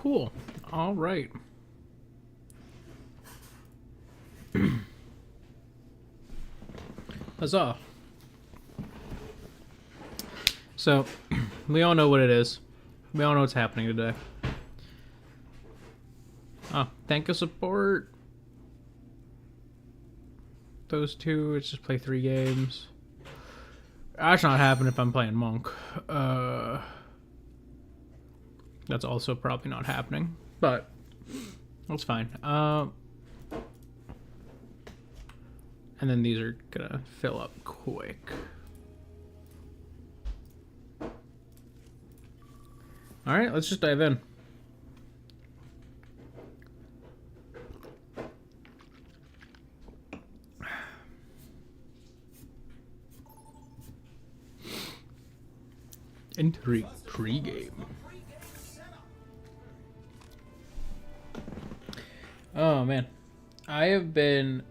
Cool. All right. Huzzah. So, we all know what it is. We all know what's happening today. Oh, thank you support. Those two, let's just play 3 games. That's not happening if I'm playing Monk. That's also probably not happening, but that's fine. And then these are gonna fill up quick. All right, let's just dive in. Entry pregame. Oh man, I have been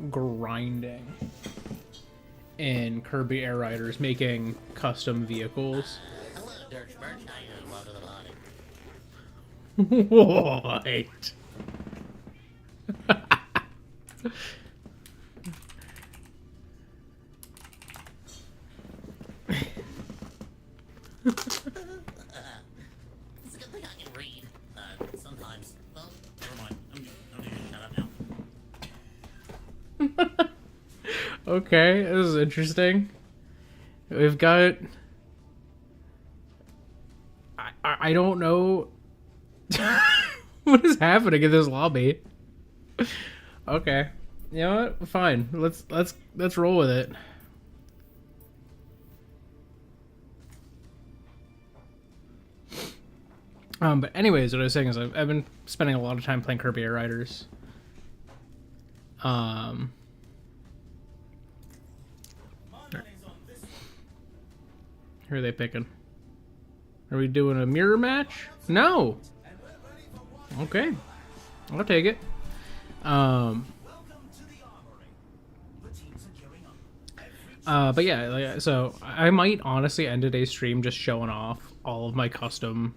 grinding in Kirby Air Riders, making custom vehicles. Hello, DurchBurch. Welcome to the party. What? It's a good thing I can read. Sometimes. Well, never mind. I'm just shut up now. Okay, this is interesting. We've got... I don't know what is happening in this lobby. Okay, you know what? Fine. Let's roll with it. But anyways, what I was saying is I've been spending a lot of time playing Kirby Air Riders. Who are they picking? Are we doing a mirror match? No. Okay, I'll take it. But yeah, so I might honestly end today's stream just showing off all of my custom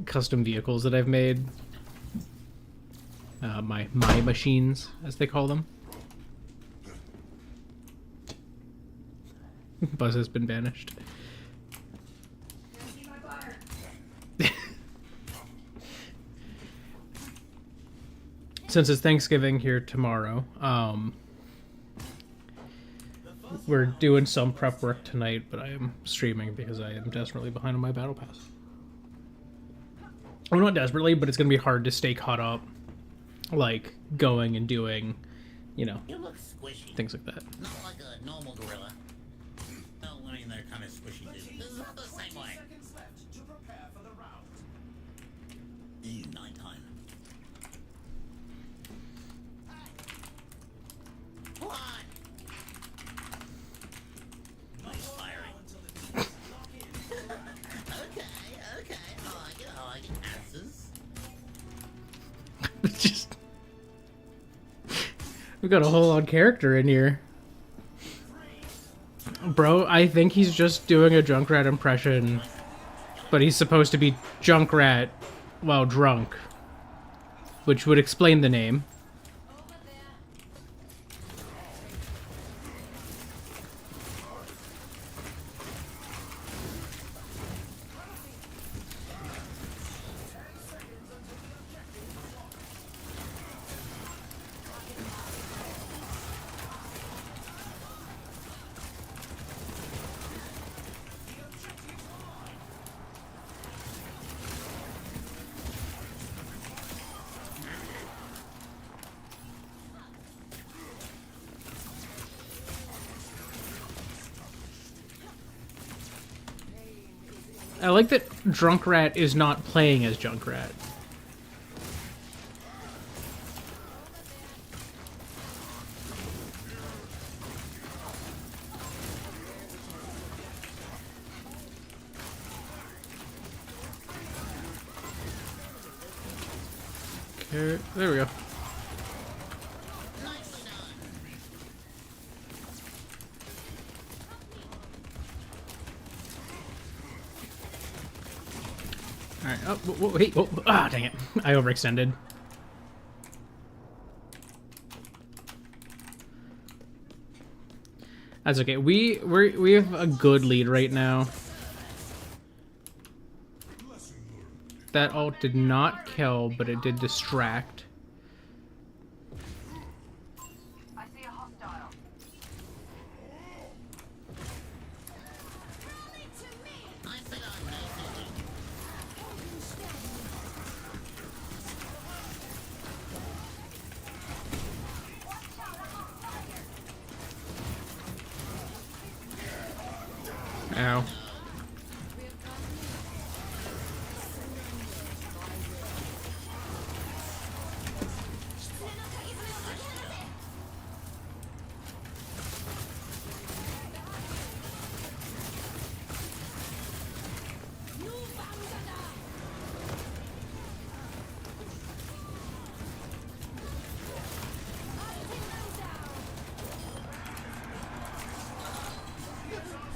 vehicles that I've made. My machines, as they call them. Buzz has been banished. Since it's Thanksgiving here tomorrow, we're doing some prep work tonight, but I am streaming because I am desperately behind on my battle pass. Well, not desperately, but it's going to be hard to stay caught up, like, going and doing, you know, You look squishy. things like that. Not like a normal gorilla. No, I mean, they're kind of squishy too. This is not the same way. Ew, nighttime. What? Nice firing. Okay. I like it. Asses. It's just... We've got a whole odd character in here. Bro, I think he's just doing a Junkrat impression, but he's supposed to be Junkrat while drunk, which would explain the name. I like that Junkrat is not playing as Junkrat. Okay, there we go. Nicely done. All right. Oh, wait. Oh, ah, dang it! I overextended. That's okay. We have a good lead right now. That ult did not kill, but it did distract. I see a hostile. I said I'm messaging. Ow.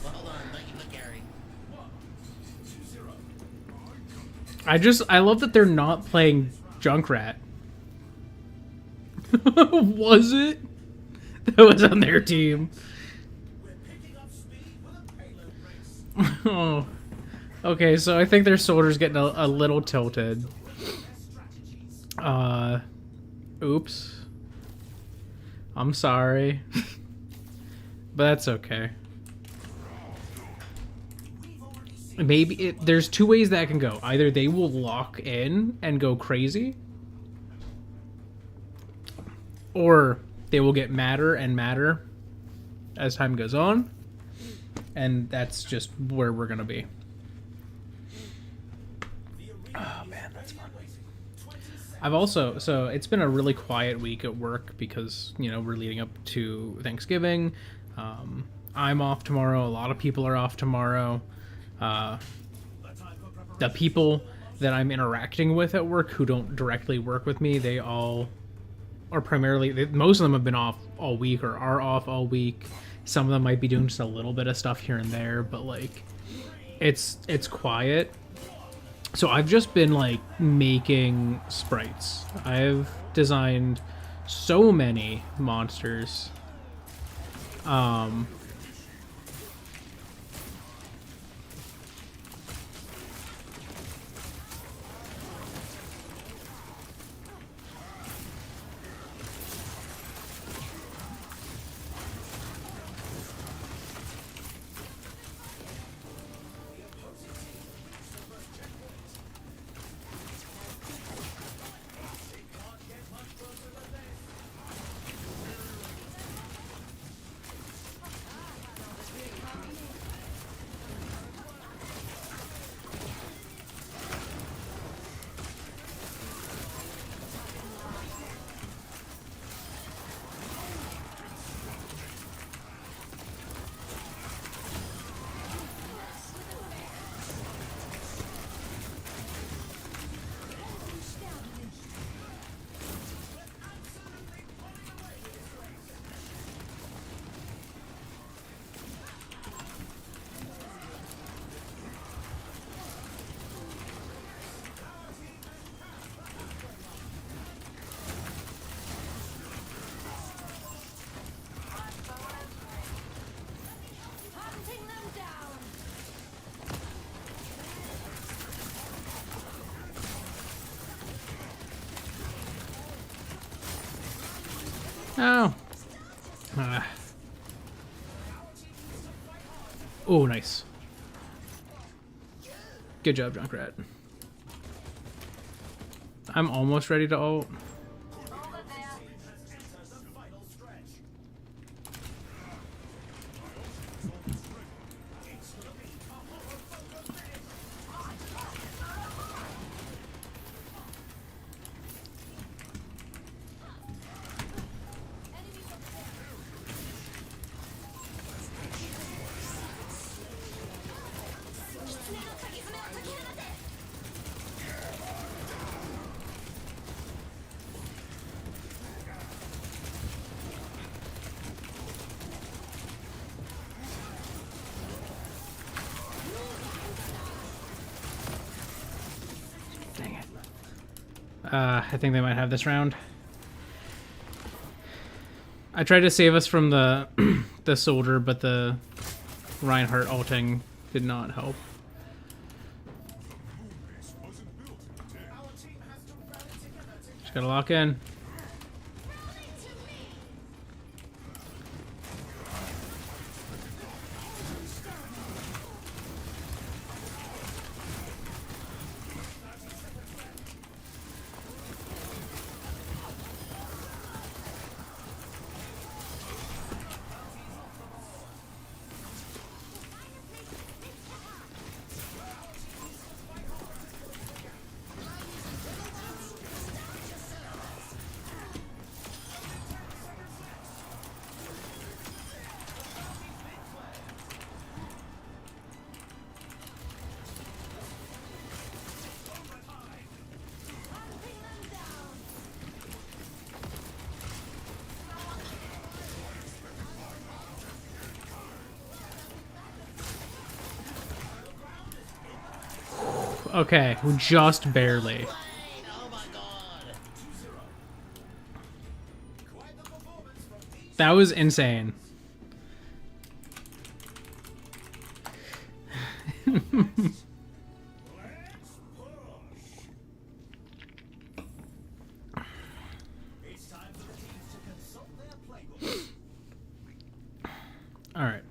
Well, hold on. Thank you for carrying. I love that they're not playing Junkrat. Was it? That was on their team. Oh. Okay, so I think their soldier's getting a little tilted. Oops. I'm sorry. But that's okay. Maybe there's two ways that can go. Either they will lock in and go crazy, or they will get madder and madder as time goes on, and that's just where we're gonna be. Oh man, that's fun. I've also, so it's been a really quiet week at work because, you know, we're leading up to Thanksgiving. I'm off tomorrow. A lot of people are off tomorrow. The people that I'm interacting with at work who don't directly work with me, they all are primarily, most of them have been off all week or are off all week. Some of them might be doing just a little bit of stuff here and there, but like it's quiet. So I've just been like making sprites. I've designed so many monsters. Hunting them down. Oh. Oh, nice. Good job, Junkrat. I'm almost ready to ult. Over there. I think they might have this round. I tried to save us from the the soldier, but the Reinhardt ulting did not help. Just gotta lock in. Okay, just barely. Oh my god. That was insane. All right.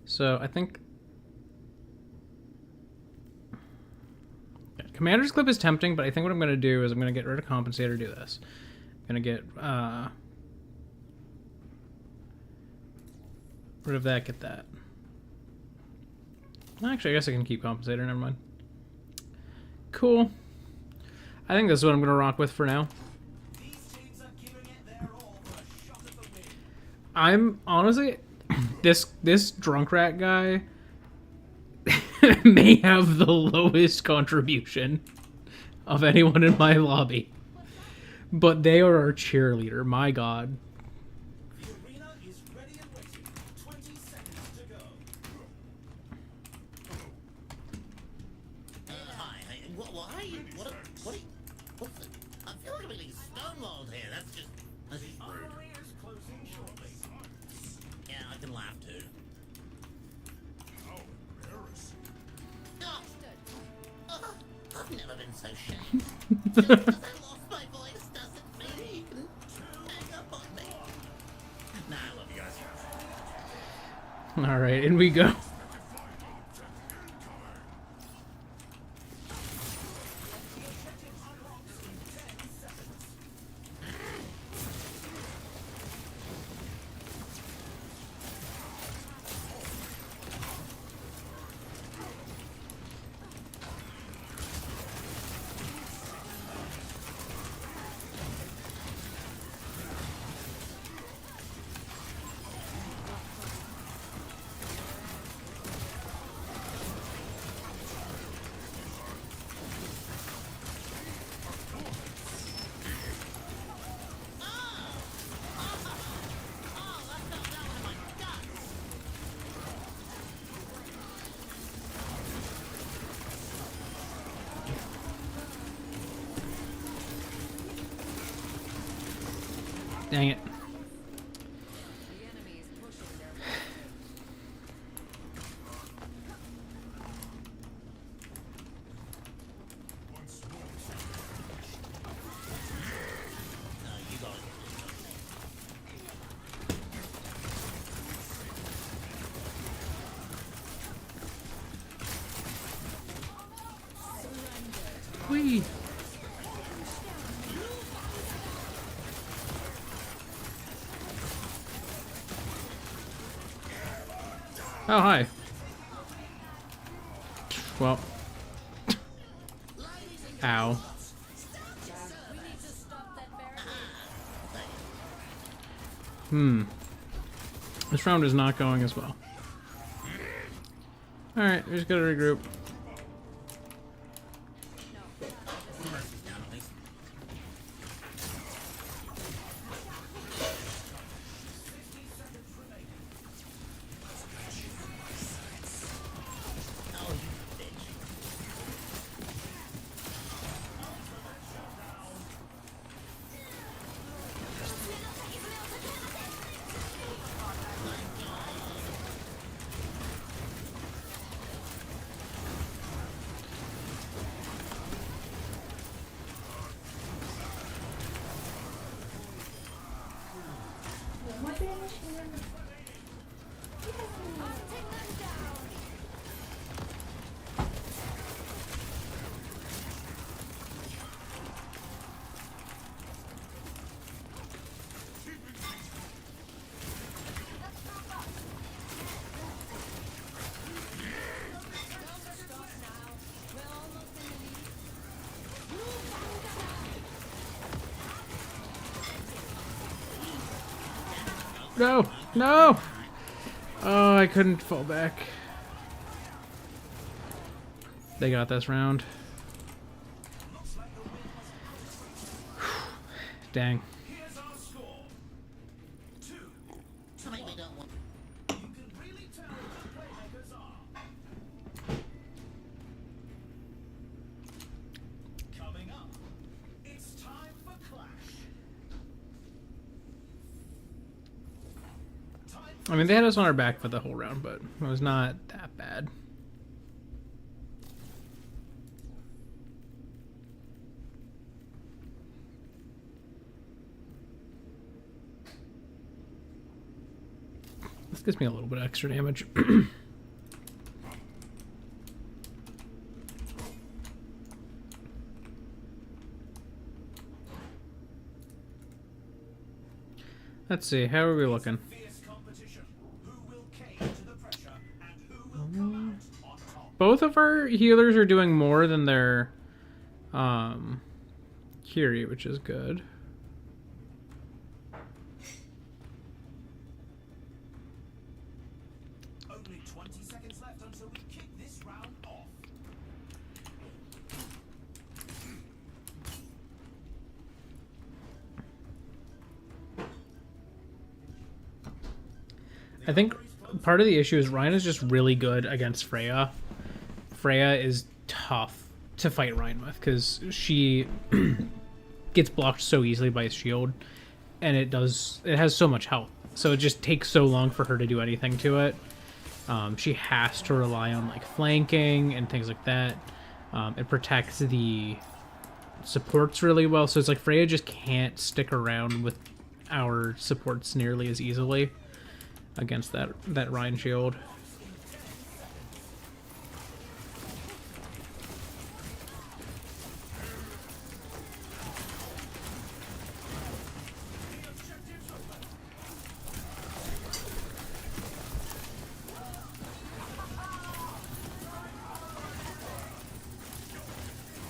So I think Commander's Clip is tempting, but I think what I'm going to do is I'm going to get rid of Compensator, do this. I'm going to get rid of that, get that. Actually, I guess I can keep Compensator, never mind. Cool. I think this is what I'm going to rock with for now. I'm honestly, this drunk rat guy may have the lowest contribution of anyone in my lobby, but they are our cheerleader. My God. The arena is ready and waiting. 20 seconds to go. Hi. Hey, why are you? What are you? What's the, I feel like I'm getting stonewalled here. That's just rude. Armory is closing shortly. Yeah, I can laugh too. Oh, I've never been so shamed. Just because I lost my voice doesn't mean you can hang up on me. Nah, I love you guys. All right, in we go. Dang it. You guys. Whee. Oh, hi. Well. Ow. This round is not going as well. Alright, we just gotta regroup. Mercy's down at least. Oh, you bitch. No! No! Oh, I couldn't fall back. They got this round. Dang. Here's our score. 2. Something we don't want. You can really tell who the playmakers are. Coming up, it's time for Clash. I mean, they had us on our back for the whole round, but it was not that bad. This gives me a little bit of extra damage. Let's see, how are we looking? Fierce competition. Who will cave to the pressure and who will come out on top? Both of our healers are doing more than their Kiri, which is good. Only 20 seconds left until we kick this round off. I think part of the issue is Ryan is just really good against Freya. Freya is tough to fight Ryan with because she gets blocked so easily by his shield, and it has so much health. So it just takes so long for her to do anything to it. She has to rely on like flanking and things like that. It protects the supports really well. So it's like Freya just can't stick around with our supports nearly as easily against that Ryan shield.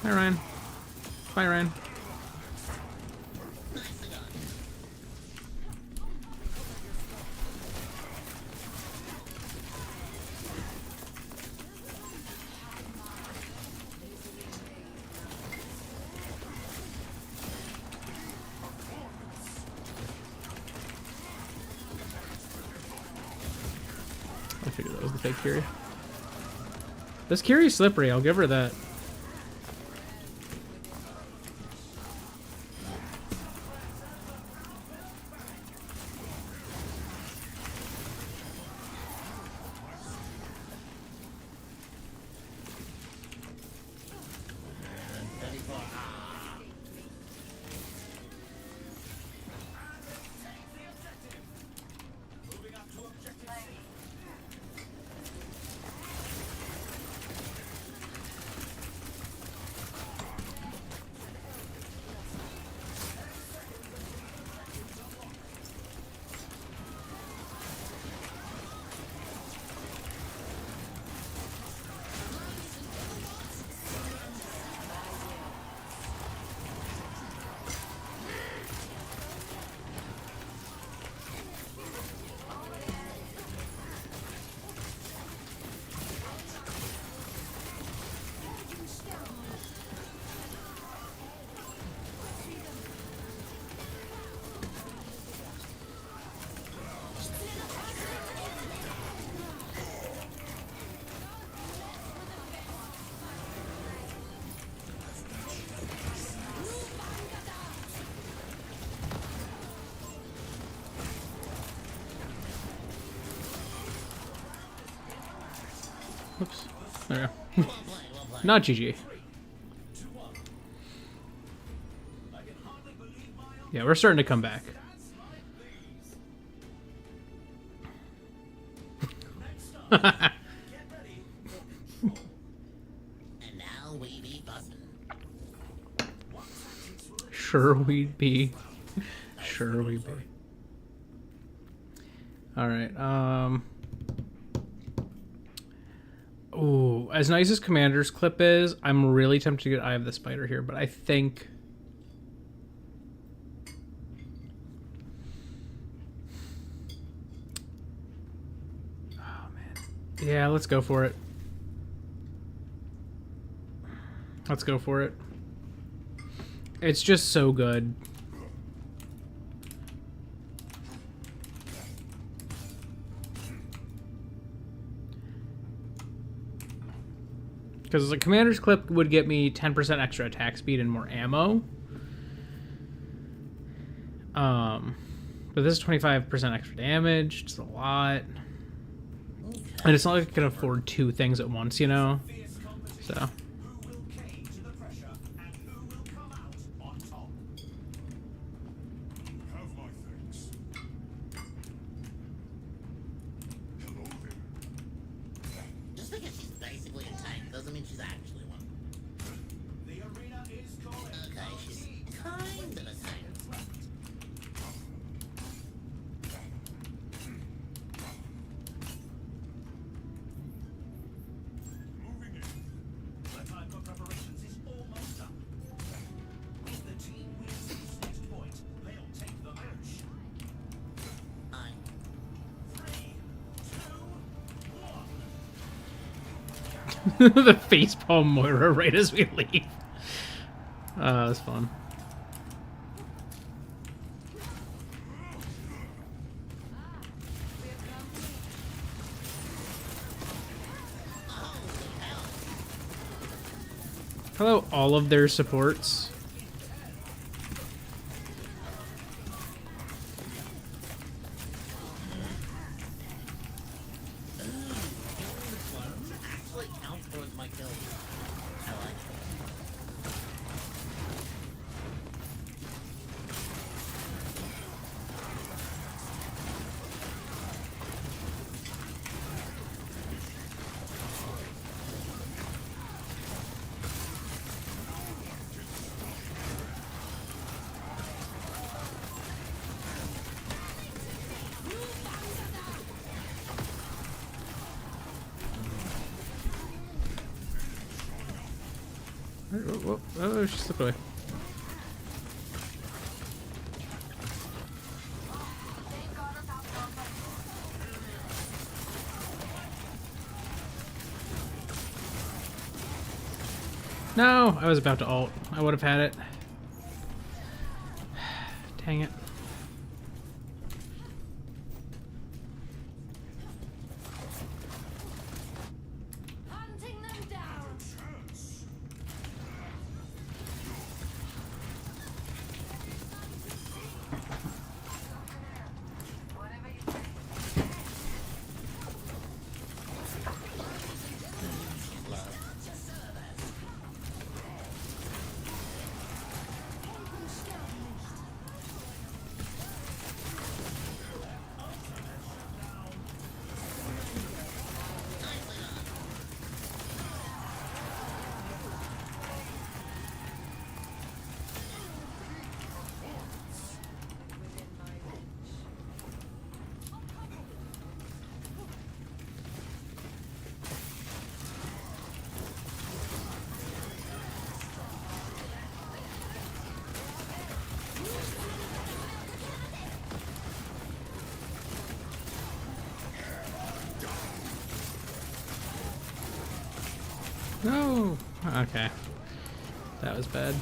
Hi Ryan. Bye Ryan. Nicely done. I figured that was the fake Kiri. This Kiri's slippery, I'll give her that. Ready for Moving up to objective C. Oops. There Well we go. played, well played. Not GG. 2-1. I can hardly believe my eyes. Yeah, we're starting to come back. That's like these. And now we be bustin'. Sure we'd be. Sure we'd be. Alright, ooh, as nice as Commander's clip is, I'm really tempted to get Eye of the Spider here, but I think... Oh, man. Yeah, let's go for it. Let's go for it. It's just so good. Because the Commander's clip would get me 10% extra attack speed and more ammo. But this is 25% extra damage. It's a lot. And it's not like I can afford two things at once, you know? So. Who will cave to the pressure and who will come out on top? Have my thanks. Hello there. Just because she's basically a tank doesn't mean she's actually one. The arena is calling. Okay, she's kind of a tank. Moving in. The time for preparations is almost up. If the team wins this next point, they'll take the match. I'm 3, 2, 1. The facepalm Moira right as we leave. That was fun. Hello, all of their supports. actually counts towards my kills. I like it. Oh, she slipped away. No, I was about to ult. I would have had it. Dang it. Hunting them down. Whatever you say. No. Okay. That was bad.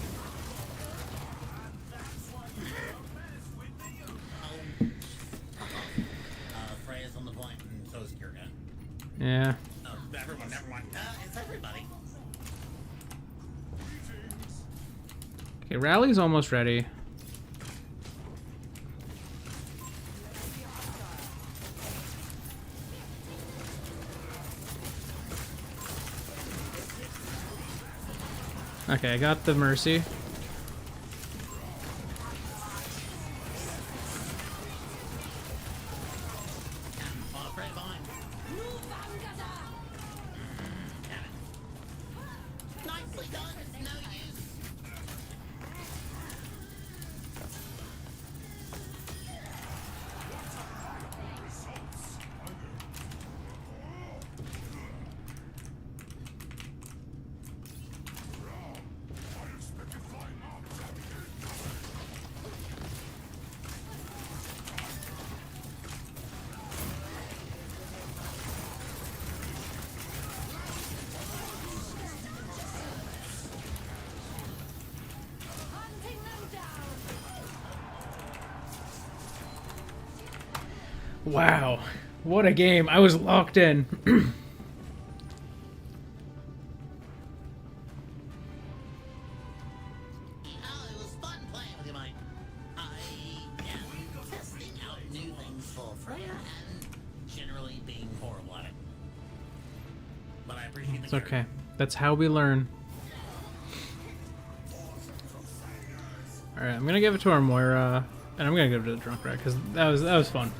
Freya's on the point, and so is Kira. Yeah. Oh, everyone, never mind. It's everybody. Okay, rally's almost ready. Okay, I got the Mercy. Oh, Freya behind. Wow. What a game. I was locked in. Oh, it was fun playing with you, Mike. I am testing out new things for Freya and generally being horrible at it. But I appreciate the It's okay. That's how we learn. Alright, I'm gonna give it to our Moira, and I'm gonna give it to the drunk rat, because that was fun.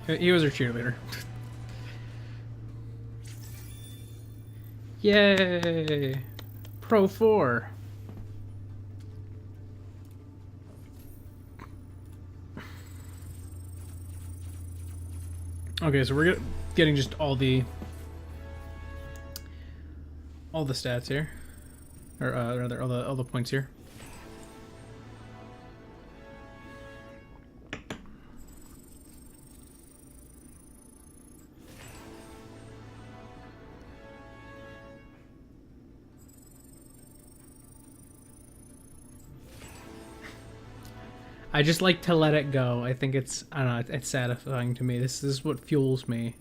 He was our cheerleader. Yay! Pro 4. Okay, so we're getting just all the stats here, or rather all the points here. I just like to let it go. I think it's, I don't know, it's satisfying to me. This is what fuels me.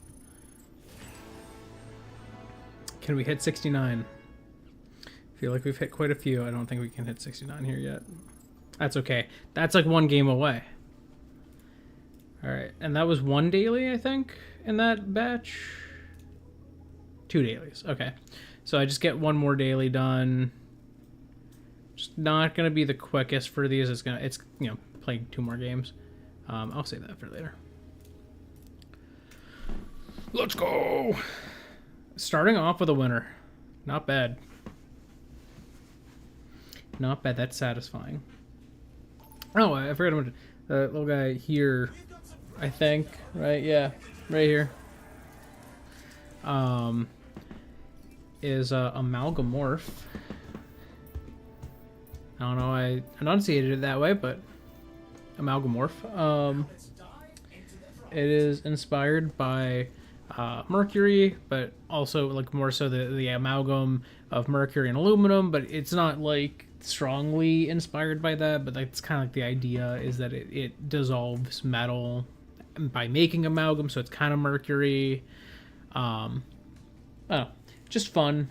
Can we hit 69? I feel like we've hit quite a few. I don't think we can hit 69 here yet. That's okay. That's like one game away. Alright, and that was one daily, I think, in that batch? 2 dailies, okay. So I just get one more daily done. Just not gonna be the quickest for these. It's you know, playing 2 more games. I'll save that for later. Let's go! Starting off with a winner. Not bad. Not bad. That's satisfying. Oh, I forgot about the little guy here. I think, right? Yeah, right here. Is Amalgamorph. I don't know. I enunciated it that way, but Amalgamorph. It is inspired by Mercury, but also like more so the amalgam of Mercury and aluminum. But it's not like strongly inspired by that. But that's kind of like the idea is that it dissolves metal by making amalgam, so it's kind of Mercury. Oh, just fun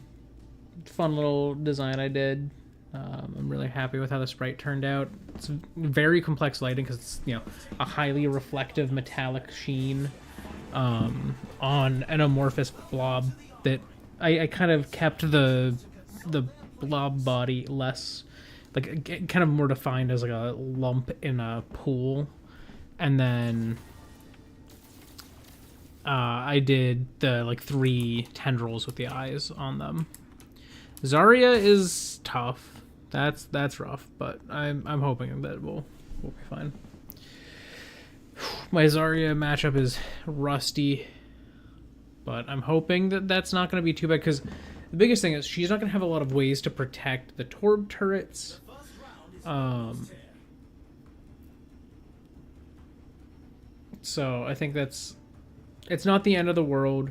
little design I did. I'm really happy with how the sprite turned out. It's very complex lighting because it's, you know, a highly reflective metallic sheen on an amorphous blob that I kind of kept the blob body less, like, kind of more defined as like a lump in a pool, and then I did the like 3 tendrils with the eyes on them. Zarya is tough. That's rough, but I'm hoping that we'll be fine. My Zarya matchup is rusty, but I'm hoping that that's not going to be too bad, because the biggest thing is she's not going to have a lot of ways to protect the Torb turrets. So I think it's not the end of the world.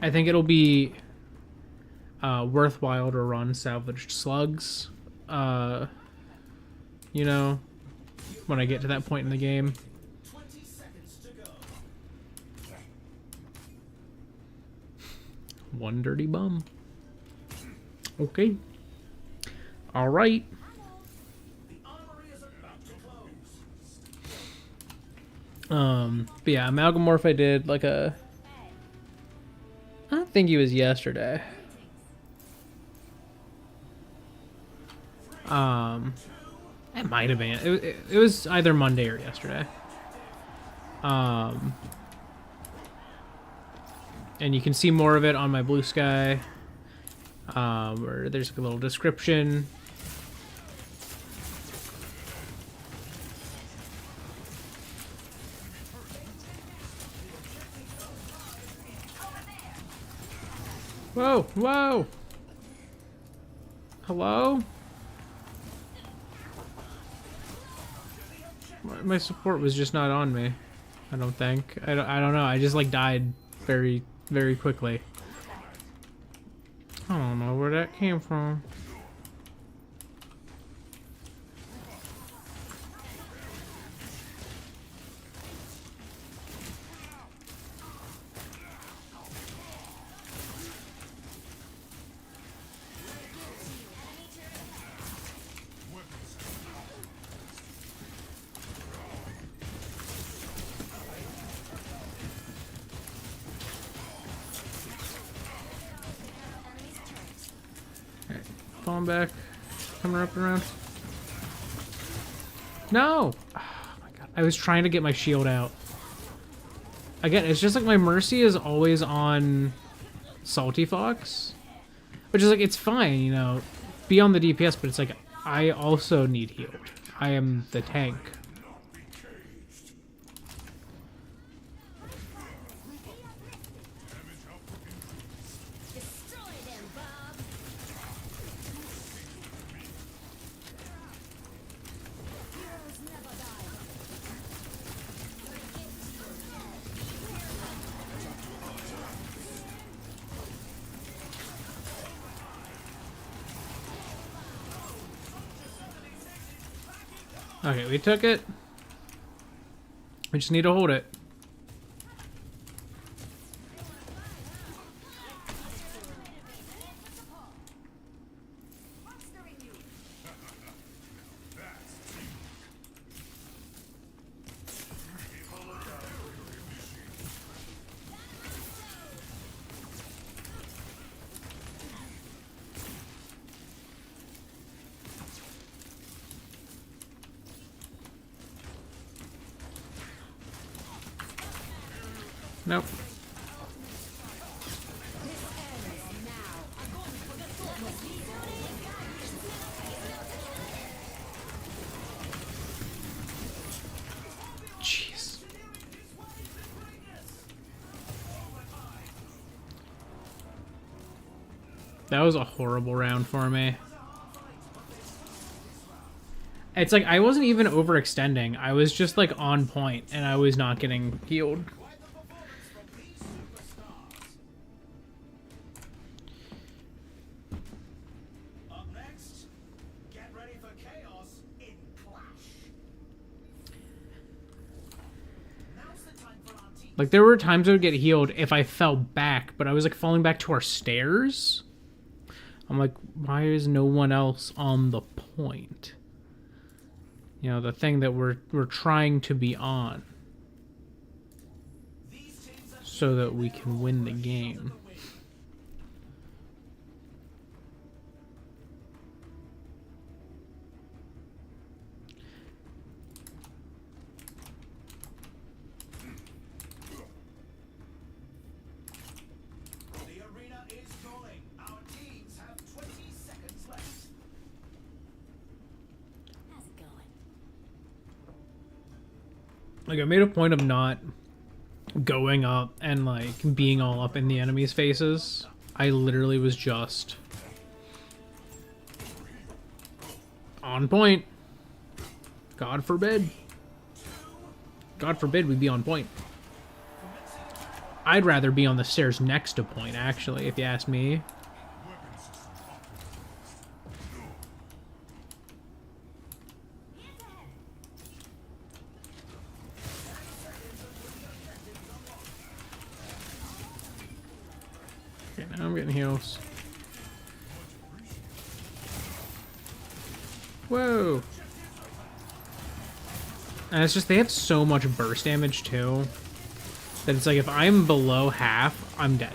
I think it'll be worthwhile to run salvaged slugs, you know, when I get to that point in the game. 20 seconds to go. One dirty bum. Okay. All right. The armory is about to close. But yeah, Amalgamorph I did like I don't think it was yesterday. It might have been. It was either Monday or yesterday. And you can see more of it on my Blue Sky, where there's a little description. Whoa, whoa! Hello? My support was just not on me. I don't think. I don't know. I just like died very, very quickly. I don't know where that came from. falling back. Coming up around. No! Oh my god. I was trying to get my shield out. Again, it's just like my Mercy is always on Salty Fox. Which is like, it's fine, you know, be on the DPS, but it's like, I also need healed. I am the tank. Destroy them, Bob. Heroes never die. Okay, we took it. We just need to hold it. Nope. Jeez. That was a horrible round for me. It's like I wasn't even overextending. I was just like on point and I was not getting healed. Up next, get ready for chaos in Clash. Now's the time for our team. Like there were times I would get healed if I fell back, but I was like falling back to our stairs. I'm like, why is no one else on the point? You know, the thing that we're trying to be on. So that we can win the game. The arena is going. Our teams have 20 seconds left. How's it going? Like I made a point of not going up and like being all up in the enemy's faces. I literally was just on point. God forbid. God forbid we be on point. I'd rather be on the stairs next to point, actually, if you ask me. Okay, now I'm getting heals. Whoa. And it's just, they have so much burst damage, too, that it's like, if I'm below half, I'm dead.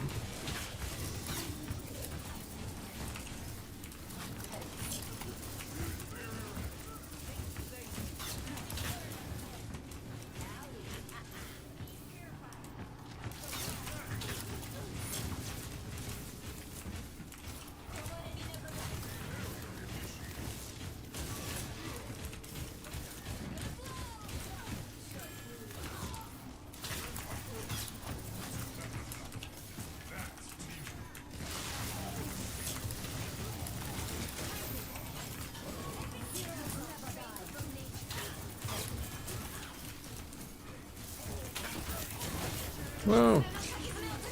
Whoa.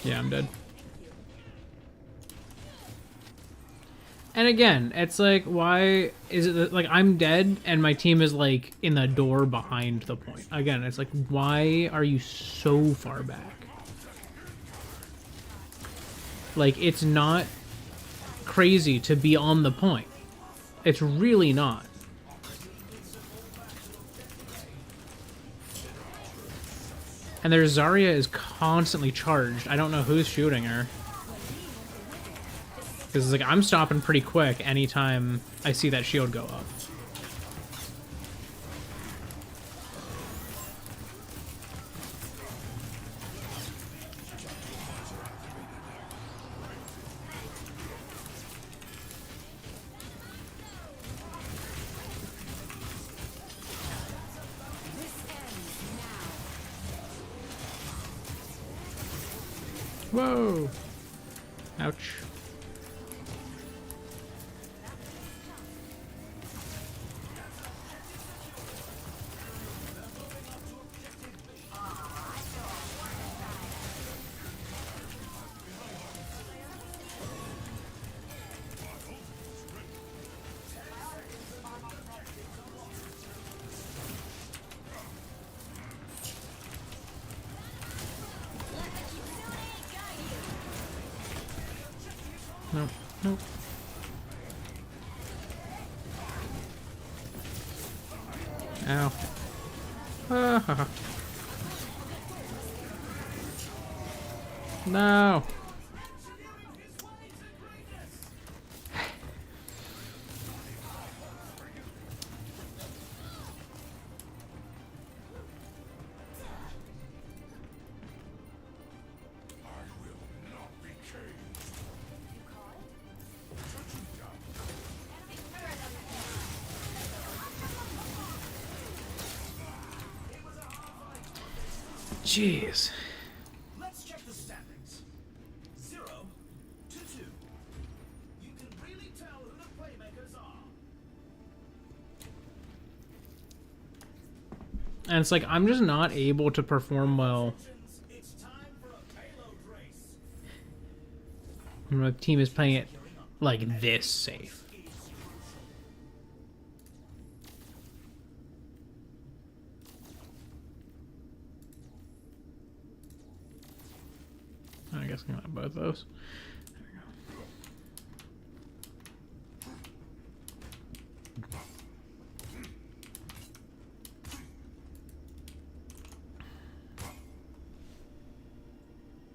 Yeah, I'm dead. And again, it's like, why is it that, like, I'm dead and my team is like in the door behind the point? Again, it's like, why are you so far back? Like, it's not crazy to be on the point. It's really not. And their Zarya is constantly charged. I don't know who's shooting her. Because it's like I'm stopping pretty quick anytime I see that shield go up. Whoa! Ouch. Nope, nope. Ow. Ah, ha, ha. No. Jeez. Let's check the standings. 0 to 2. You can really tell who the playmakers are. And it's like I'm just not able to perform well It's time for a payload race. when my team is playing it like this safe. I guess I'm gonna have both those. There we go.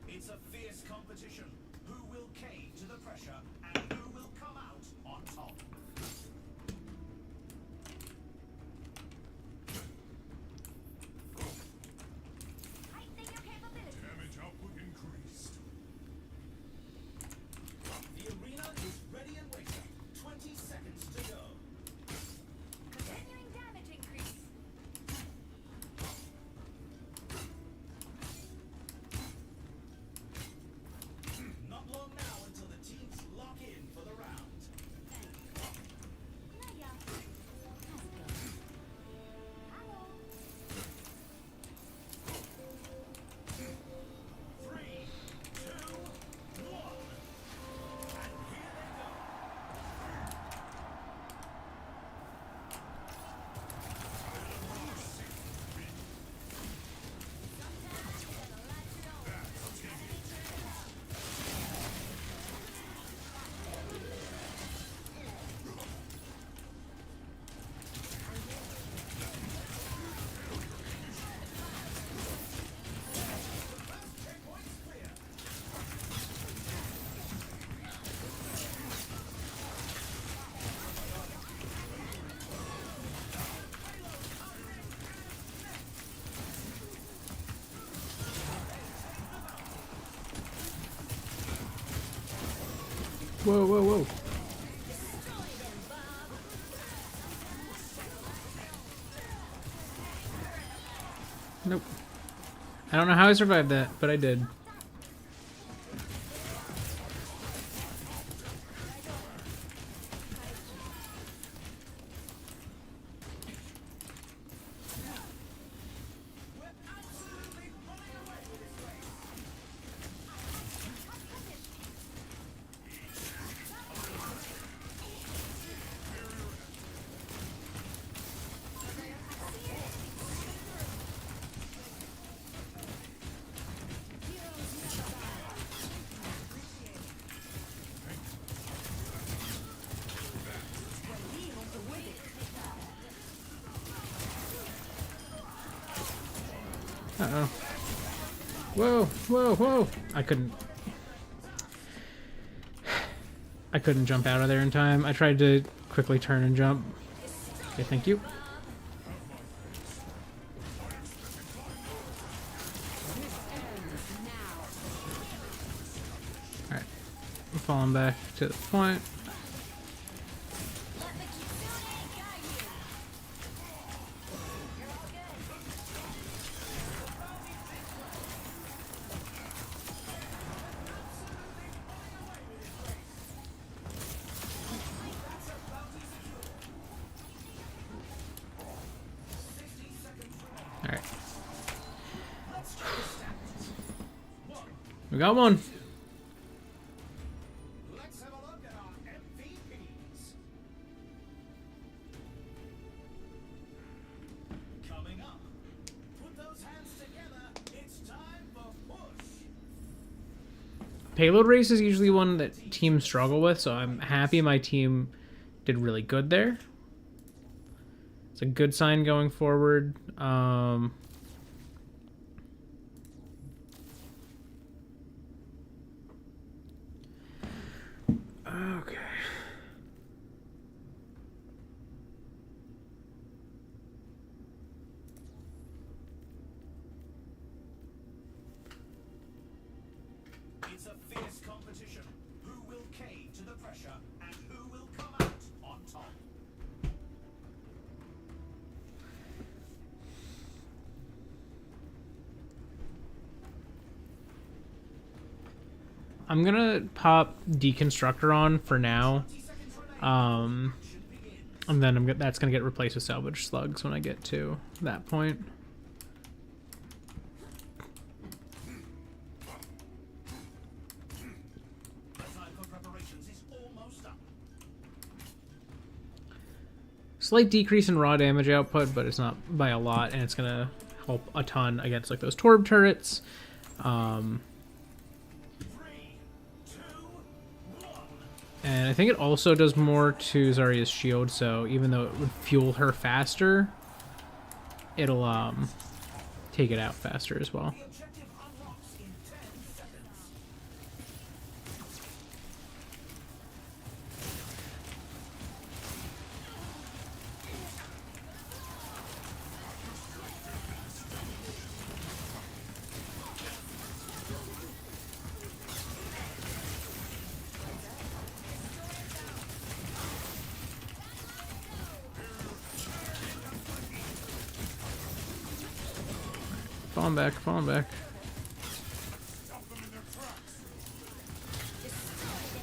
It's a fierce competition. Who will cave to the pressure and who will come out on top? Damage output increased. The arena is ready and waiting. 20 seconds to go. Continuing damage increase. Not long now until the teams lock in for the round. Naya. How's it going? Hello. 3, 2, 1. And here they go. Whoa, whoa, whoa. Nope. I don't know how I survived that, but I did. Uh-oh. Whoa, whoa, whoa! I couldn't. I couldn't jump out of there in time. I tried to quickly turn and jump. Okay, thank you. Alright. I'm falling back to the point. Let the Kitsune guide you. You're all good. Alright. We got one. Let's have a look at our MVPs. Coming up, put those hands together. It's time for push. Payload race is usually one that teams struggle with, so I'm happy my team did really good there. It's a good sign going forward. Okay. It's a fierce competition. Who will cave to the pressure and who will come out on top? I'm gonna pop Deconstructor on for now. And then that's gonna get replaced with Salvage Slugs when I get to that point. The time for preparations is almost up. Slight decrease in raw damage output, but it's not by a lot, and it's gonna help a ton against like those Torb turrets. 3, 2, 1. And I think it also does more to Zarya's shield, so even though it would fuel her faster, it'll take it out faster as well. The objective unlocks in 10 seconds. Falling back, falling back. Stop them in their tracks. Taking the lead.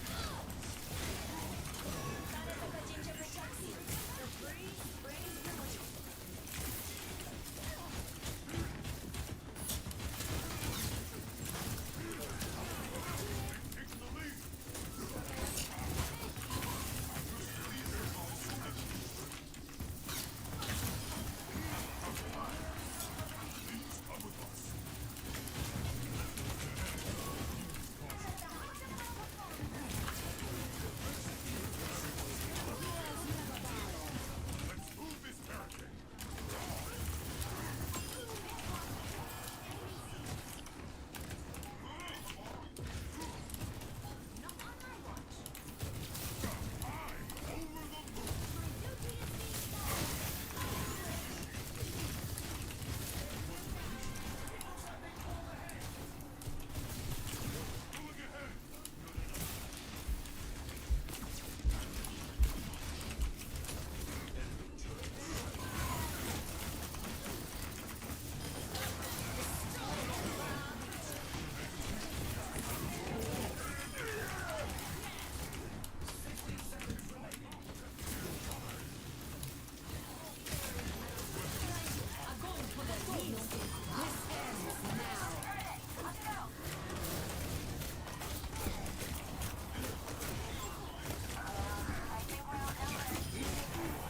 Come with us. Let's move this barricade.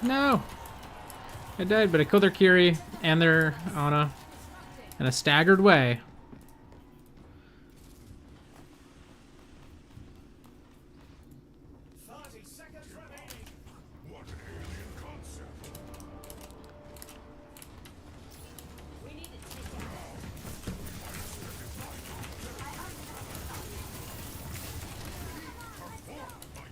No! I died, but I killed their Kiri and their Ana in a staggered way. What an alien concept. Perform, my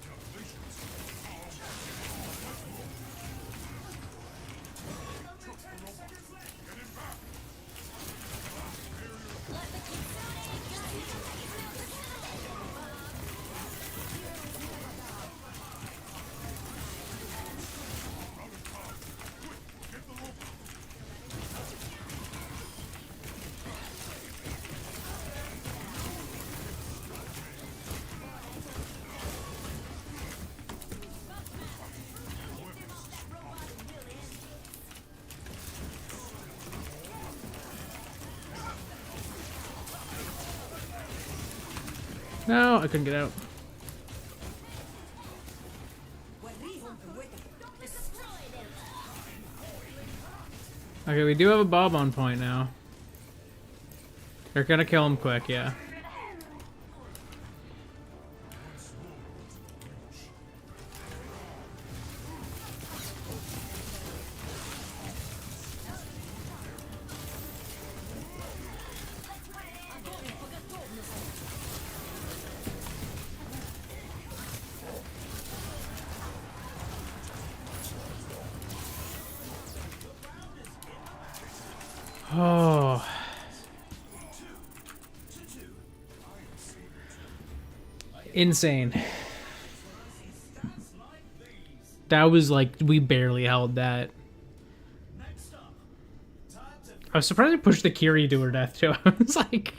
No, I couldn't get out. Okay, we do have a Bob on point now. They're gonna kill him quick, yeah. Oh. Insane. That was like, we barely held that. I was surprised I pushed the Kiri to her death too. I was like,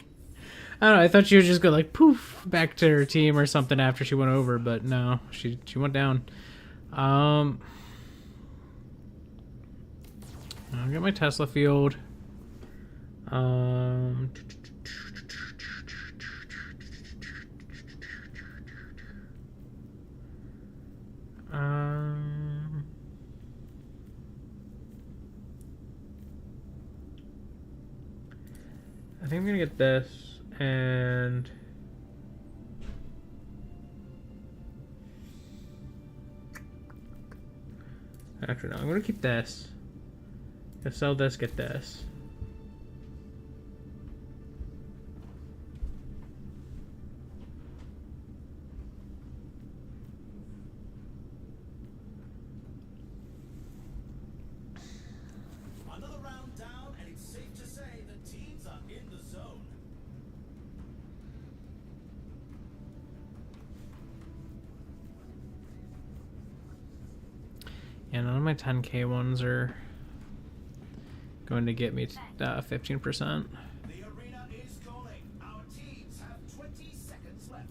I don't know, I thought she would just go like poof back to her team or something after she went over, but no, she went down. I'll get my Tesla field. I think I'm gonna get this and actually no, I'm gonna keep this. Gonna sell this, get this. Another round down, and it's safe to say the teams are in the zone. Yeah, none of my 10K ones are going to get me 15%. The arena is calling. Our teams have 20 seconds left.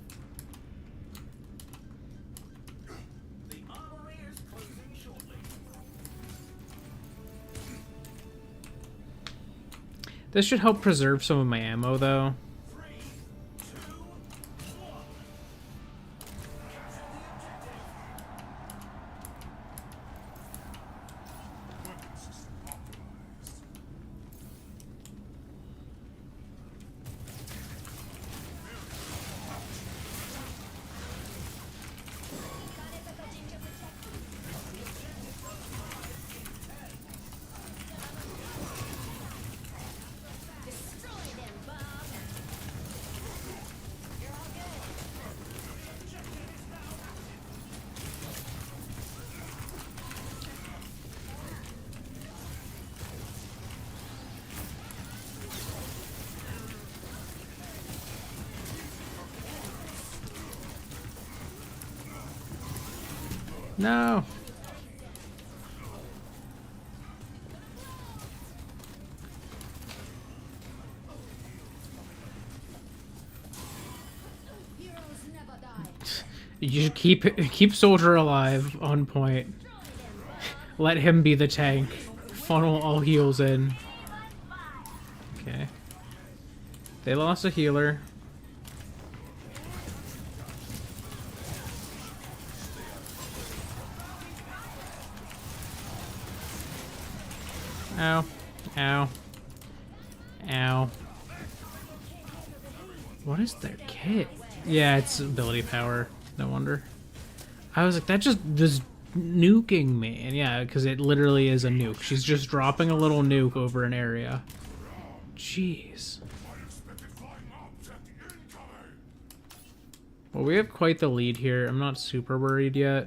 The armory is closing shortly. This should help preserve some of my ammo though. 3, 2, 1. Weapon system optimized. Destroy them, Bob. You're all good. No. Heroes never die. You should keep Soldier alive on point. Let him be the tank. Funnel all heals in. Okay. They lost a healer. Ow. Ow. Ow. What is their kit? Yeah, it's ability power. No wonder. I was like, that just nuking me. And yeah, because it literally is a nuke. She's just dropping a little nuke over an area. Jeez. Unexpected flying mobs at the incoming. Well, we have quite the lead here. I'm not super worried yet.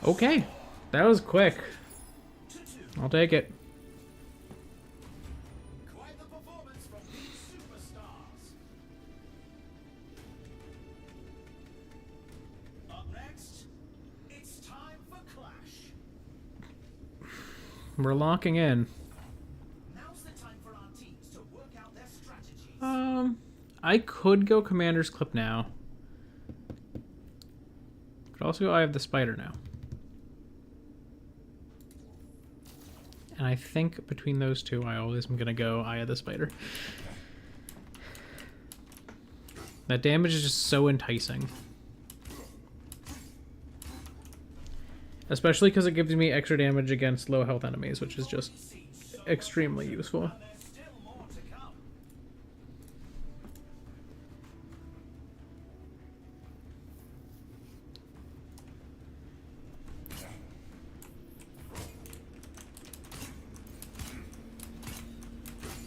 Okay. That was quick. I'll take it. Quite the performance from these superstars. Up next, it's time We're locking in. Now's the time for our teams to work out their strategies. I could go Commander's Clip now. Could also go Eye of the Spider now. And I think between those two, I always am going to go Eye of the Spider. That damage is just so enticing. Especially because it gives me extra damage against low health enemies, which is just extremely useful. There's still more to come.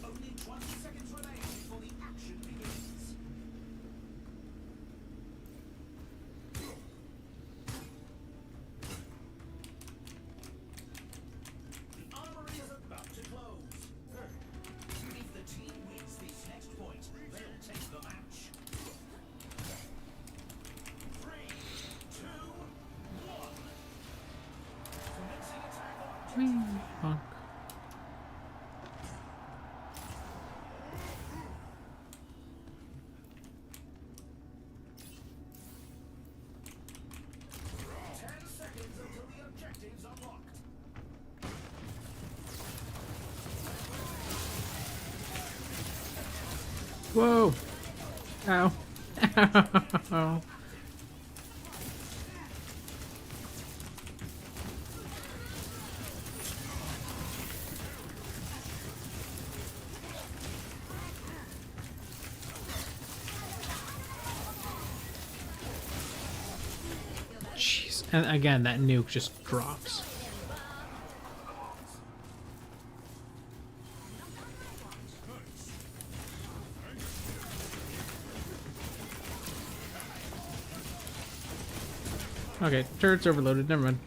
Only 20 seconds remain before the action begins. The armory is about to close. If the team wins this next point, they'll take the match. 3, 2, 1. Commencing attack on Bonk. seconds until the objectives are locked. Whoa! Ow. Ow. Jeez. And again, that nuke just drops. Okay, turret's overloaded. Never mind.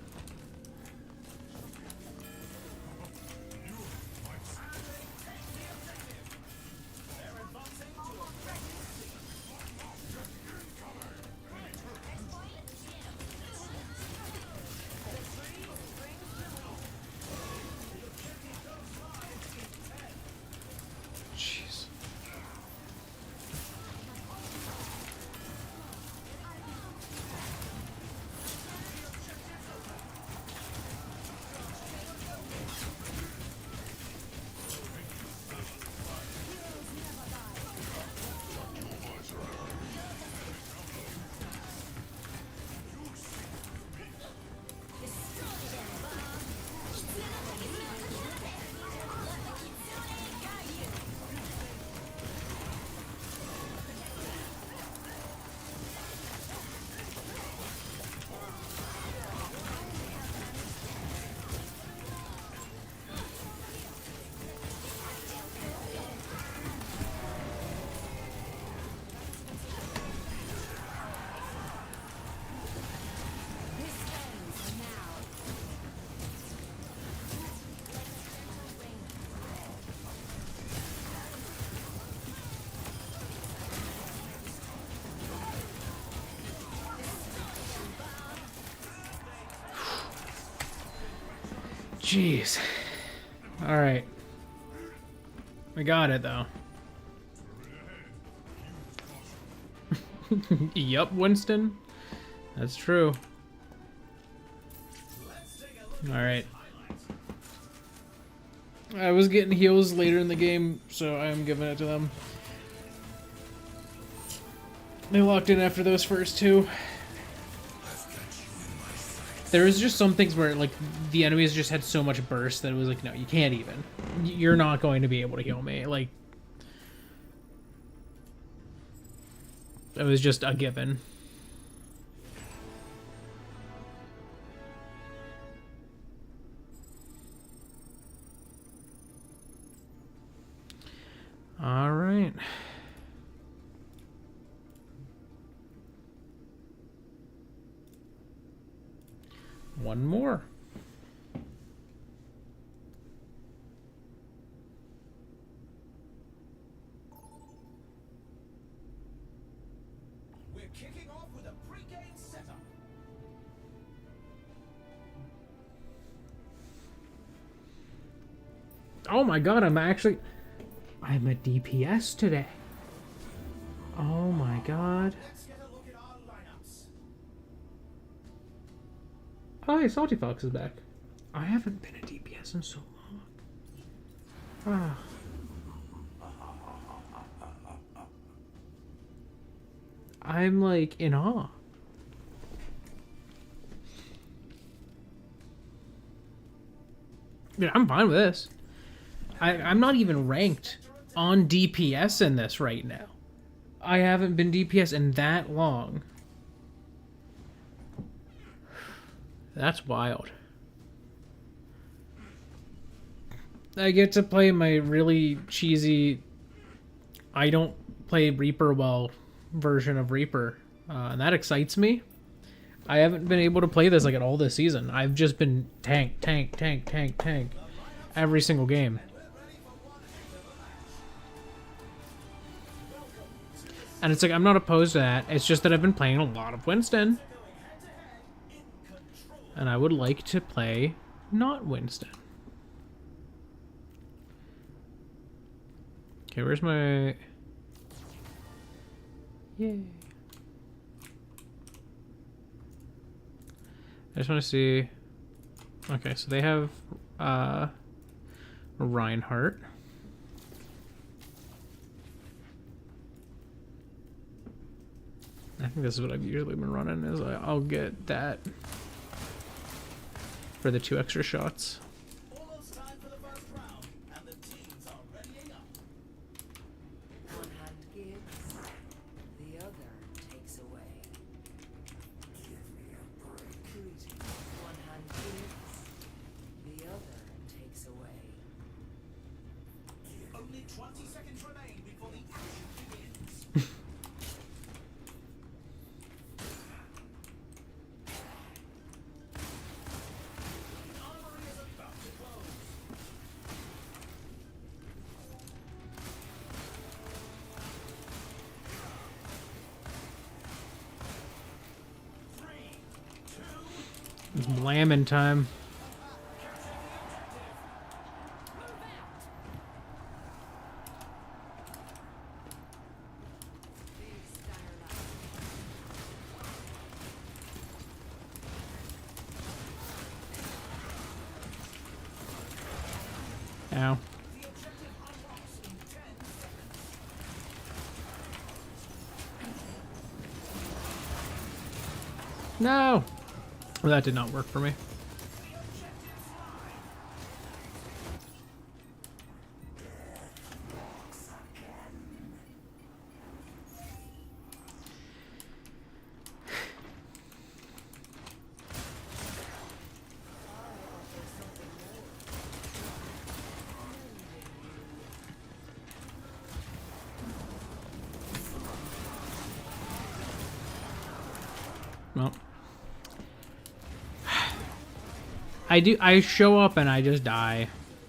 Jeez. Jeez. Alright. We got it, though. Yup, Winston. That's true. Alright. I was getting heals later in the game, so I'm giving it to them. They locked in after those first two. There was just some things where, like, the enemies just had so much burst that it was like, no, you can't even. You're not going to be able to heal me. Like, it was just a given. All right. One more. We're kicking off with a pre-game setup. Oh my god, I'm a DPS today. Oh my god. Let's get a look at our lineups. Oh, hey, Salty Fox is back. I haven't been a DPS in so long. Ah. I'm like in awe. Yeah, I'm fine with this. I'm not even ranked on DPS in this right now. I haven't been DPS in that long. That's wild. I get to play my really cheesy, I don't play Reaper well version of Reaper, and that excites me. I haven't been able to play this like at all this season. I've just been tank every single game. And it's like, I'm not opposed to that. It's just that I've been playing a lot of Winston. And I would like to play not Winston. Okay, where's my... Yay. I just want to see... Okay, so they have Reinhardt. I think this is what I've usually been running, is I'll get that for the 2 extra shots. Almost time for the first round, and the teams are readying up. One hand gives, the other takes away. Give me a break. Greeting. One hand gives, the other takes away. Only 20 seconds remain before the action begins. The armory is about to close. Blamming time. Ow. No! Well, that did not work for me. Well. I show up and I just die.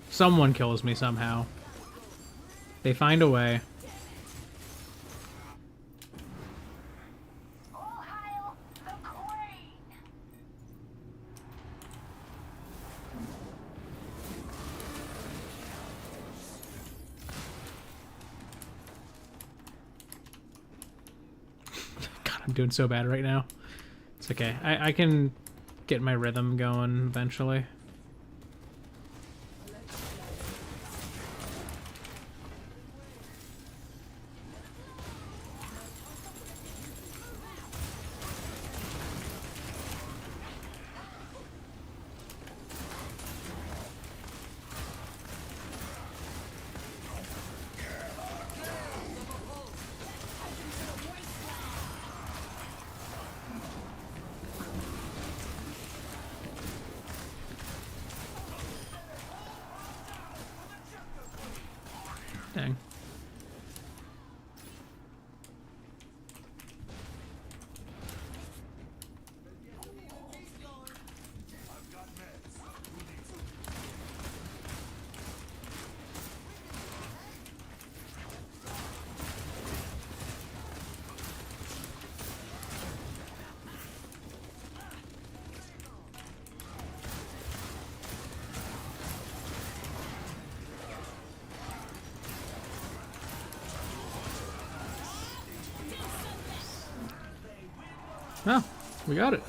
Someone kills me somehow. They find a way. All hail the Queen! God, I'm doing so bad right now. It's okay. I can get my rhythm going eventually. Dang. Oh, we got it.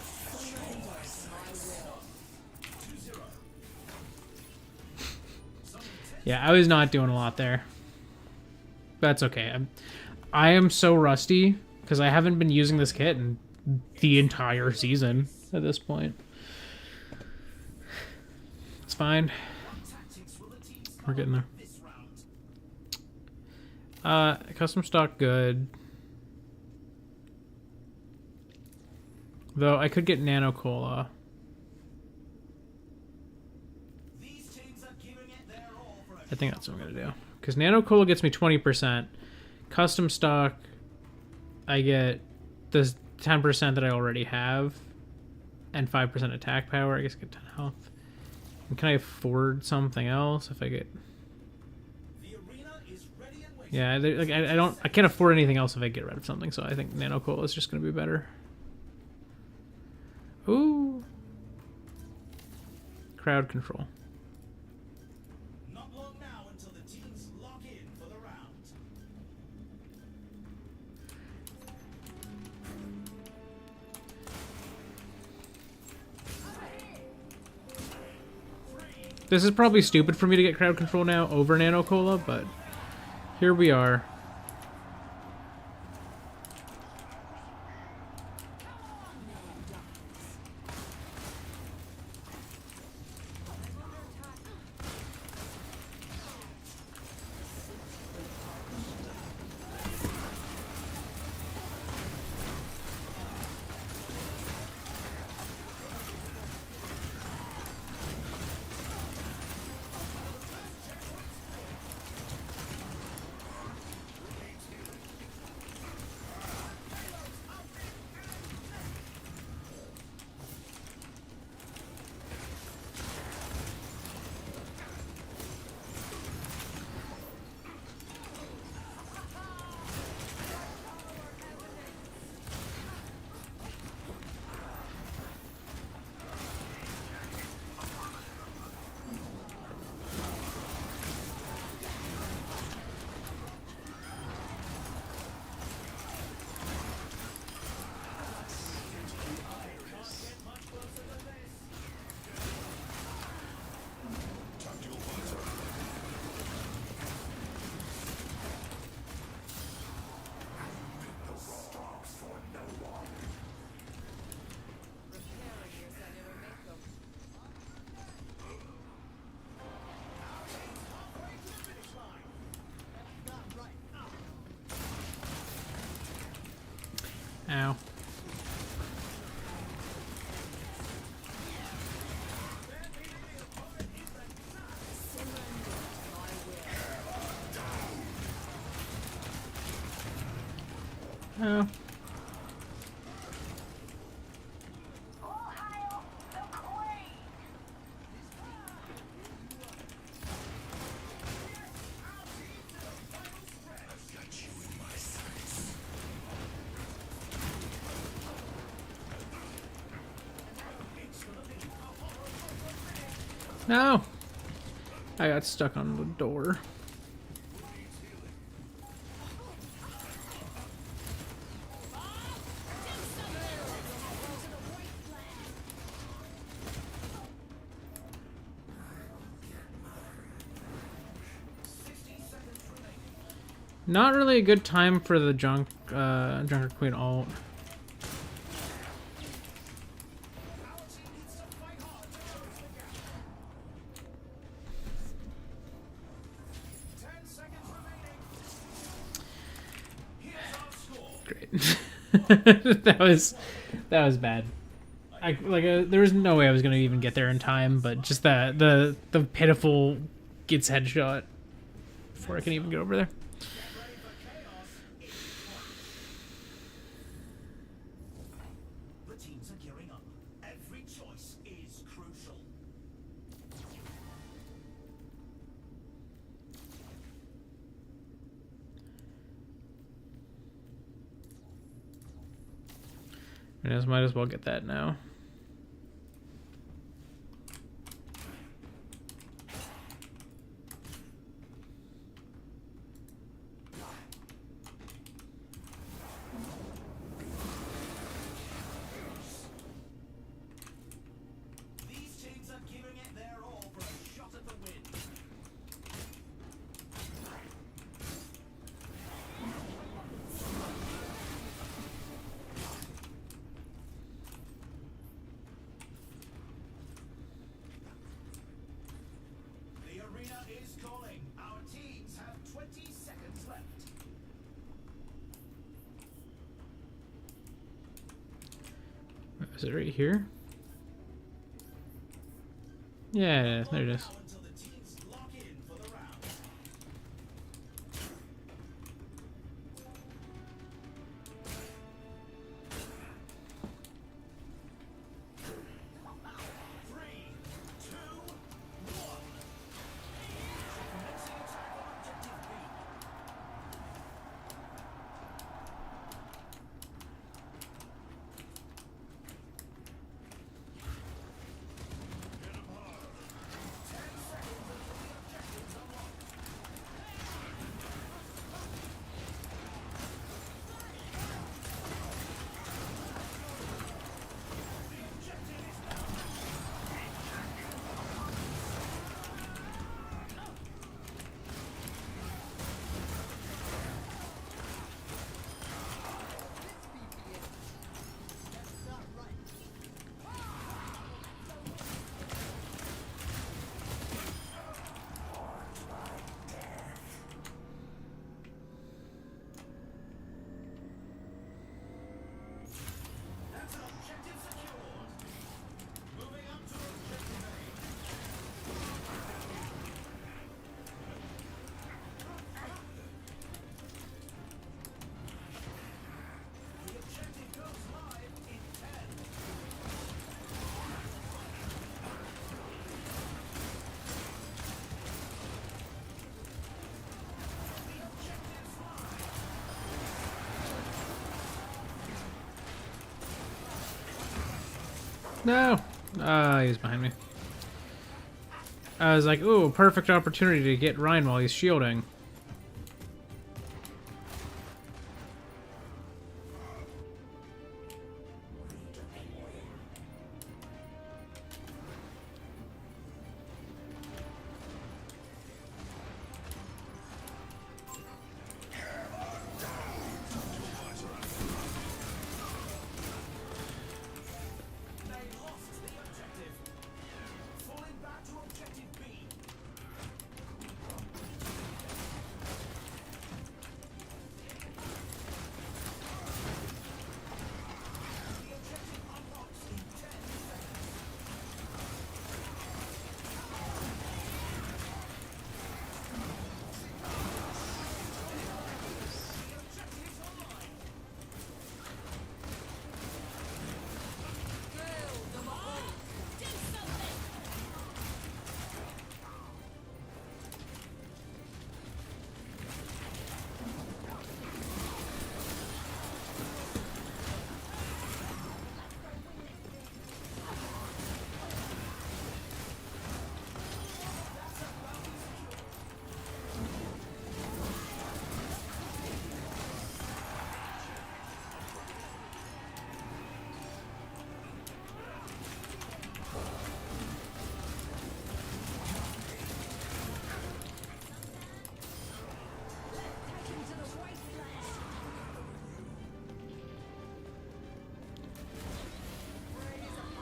Yeah, I was not doing a lot there. That's okay. I am so rusty because I haven't been using this kit in the entire season at this point. It's fine. We're getting there. Custom stock good. Though I could get Nano Cola. I think that's what I'm gonna do. Because Nano Cola gets me 20%. Custom stock, I get the 10% that I already have. And 5% attack power. I guess I get 10 health. And can I afford something else if I get... Yeah, like I can't afford anything else if I get rid of something, so I think Nano Cola is just gonna be better. Ooh. Crowd control. Not long now until the teams lock in for the round. This is probably stupid for me to get crowd control now over Nano Cola, but here we are. Ow. Oh. All hail the Queen! No! I got stuck on the door. Not really a good time for the Junker Queen ult. Great. that was bad. There was no way I was gonna even get there in time, but just the pitiful gets headshot before I can even get over there. The teams are gearing up. Every choice is crucial. I just might as well get that now. is calling. Our teams have 20 seconds left. Is it right here? Yeah, there it is. Now until the teams lock in for the round. 3, 2, 1. Commencing attack on objective B. That's objective secured. Moving up to objective A. The objective goes live in 10. The objective's live. No! Ah, he's behind me. I was like, ooh, perfect opportunity to get Ryan while he's shielding. They lost the objective. Falling back to objective B. The objective unlocks in 10 seconds. The objective's online.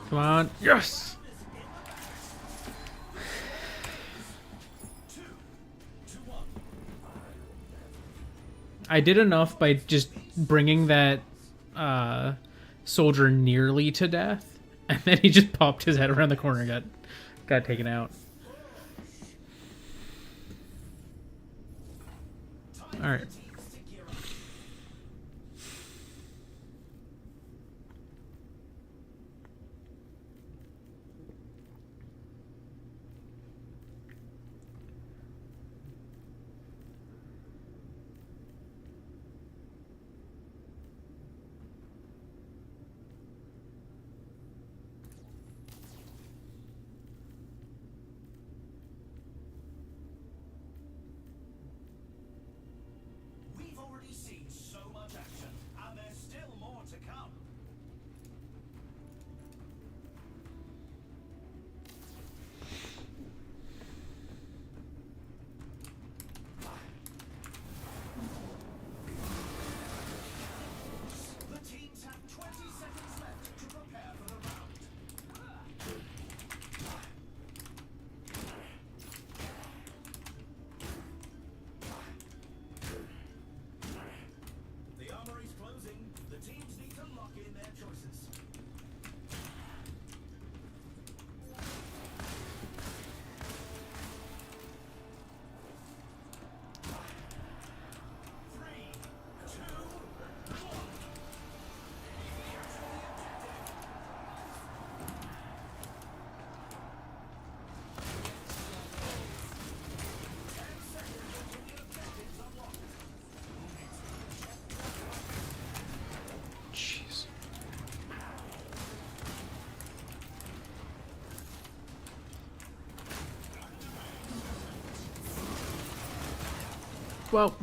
Come on. Yes! I did enough by just bringing that soldier nearly to death, and then he just popped his head around the corner and got taken out. Alright. Well,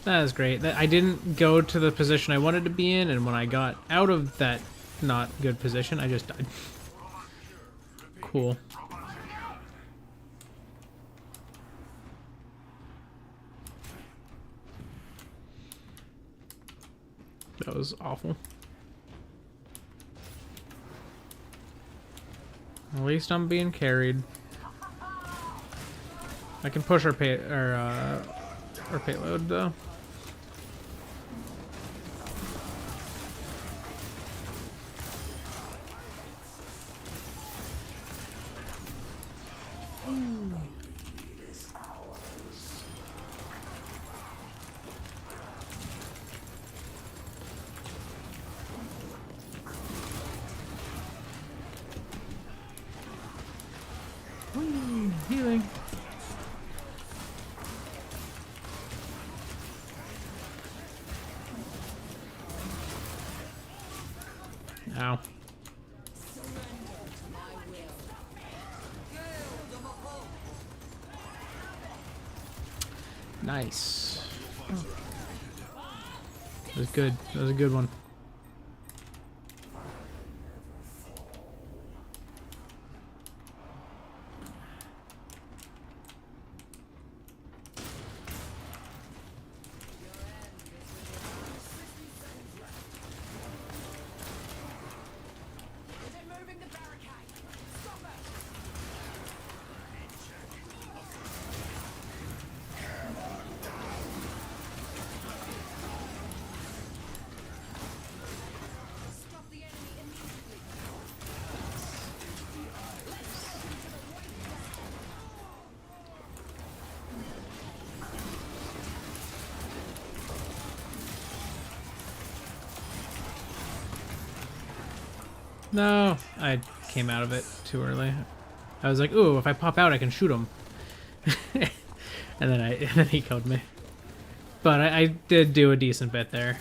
that is great. I didn't go to the position I wanted to be in, and when I got out of that not good position, I just died. Cool. That was awful. At least I'm being carried. I can push our payload though. Healing. Ow. Nice. Oh. That was good. That was a good one. Is it moving the barricade? Stop it! Stop the enemy immediately! No, I came out of it too early. I was like, "Ooh, if I pop out, I can shoot him." and then he killed me. But I did do a decent bit there.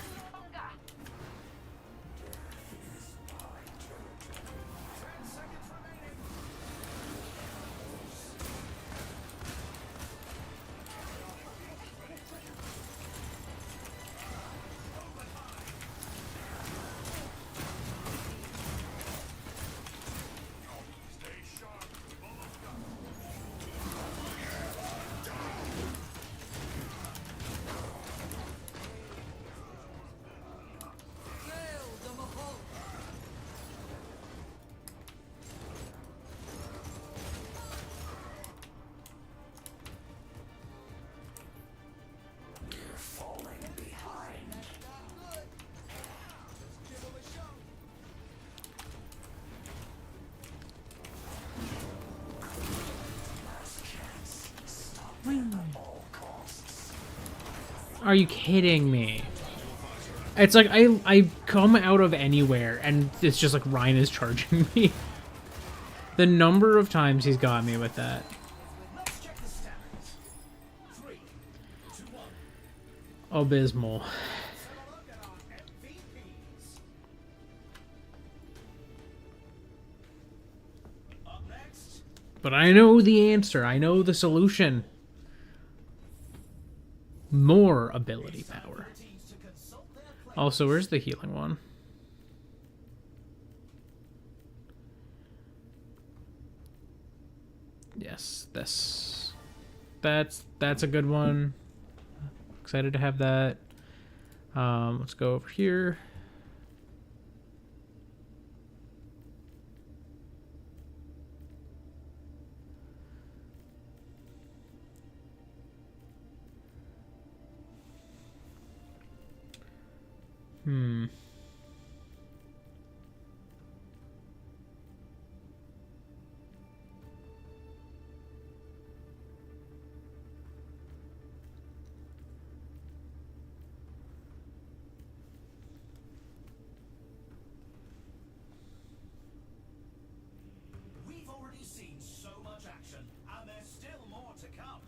Are you kidding me? It's like I come out of anywhere and it's just like Ryan is charging me. The number of times he's got me with that. Let's check the stats. 3, 2, 1. Abysmal. Let's have a look at our MVPs. Up next, But I know the answer. I know the solution. More ability power. teams to consult their play. Also, where's the healing one? Yes, that's a good one. Excited to have that. Let's go over here. Hmm. We've already seen so much action, and there's still more to come.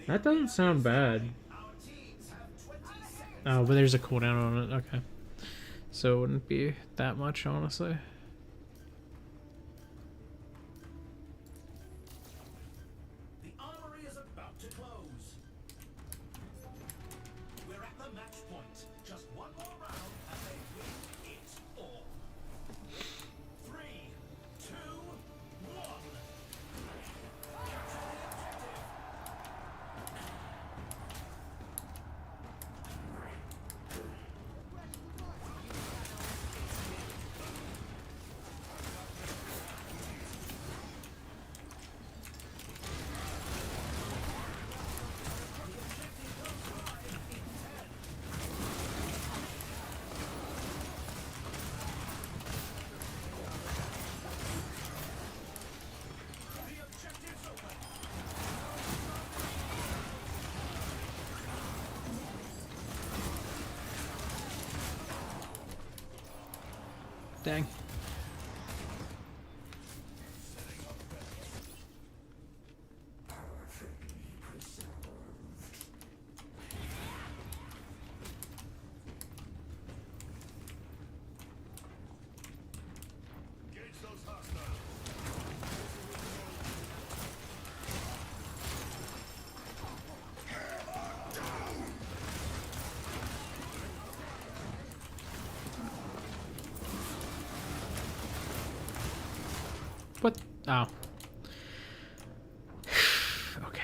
That doesn't sound bad. Our Oh, but there's a cooldown on it. Okay. So it wouldn't be that much, honestly. The armory is about to close. We're at the match point. Just one more round and they win it all. 3, 2, 1. The objective's open. Dang. Engage those hostiles. What? Oh. Okay.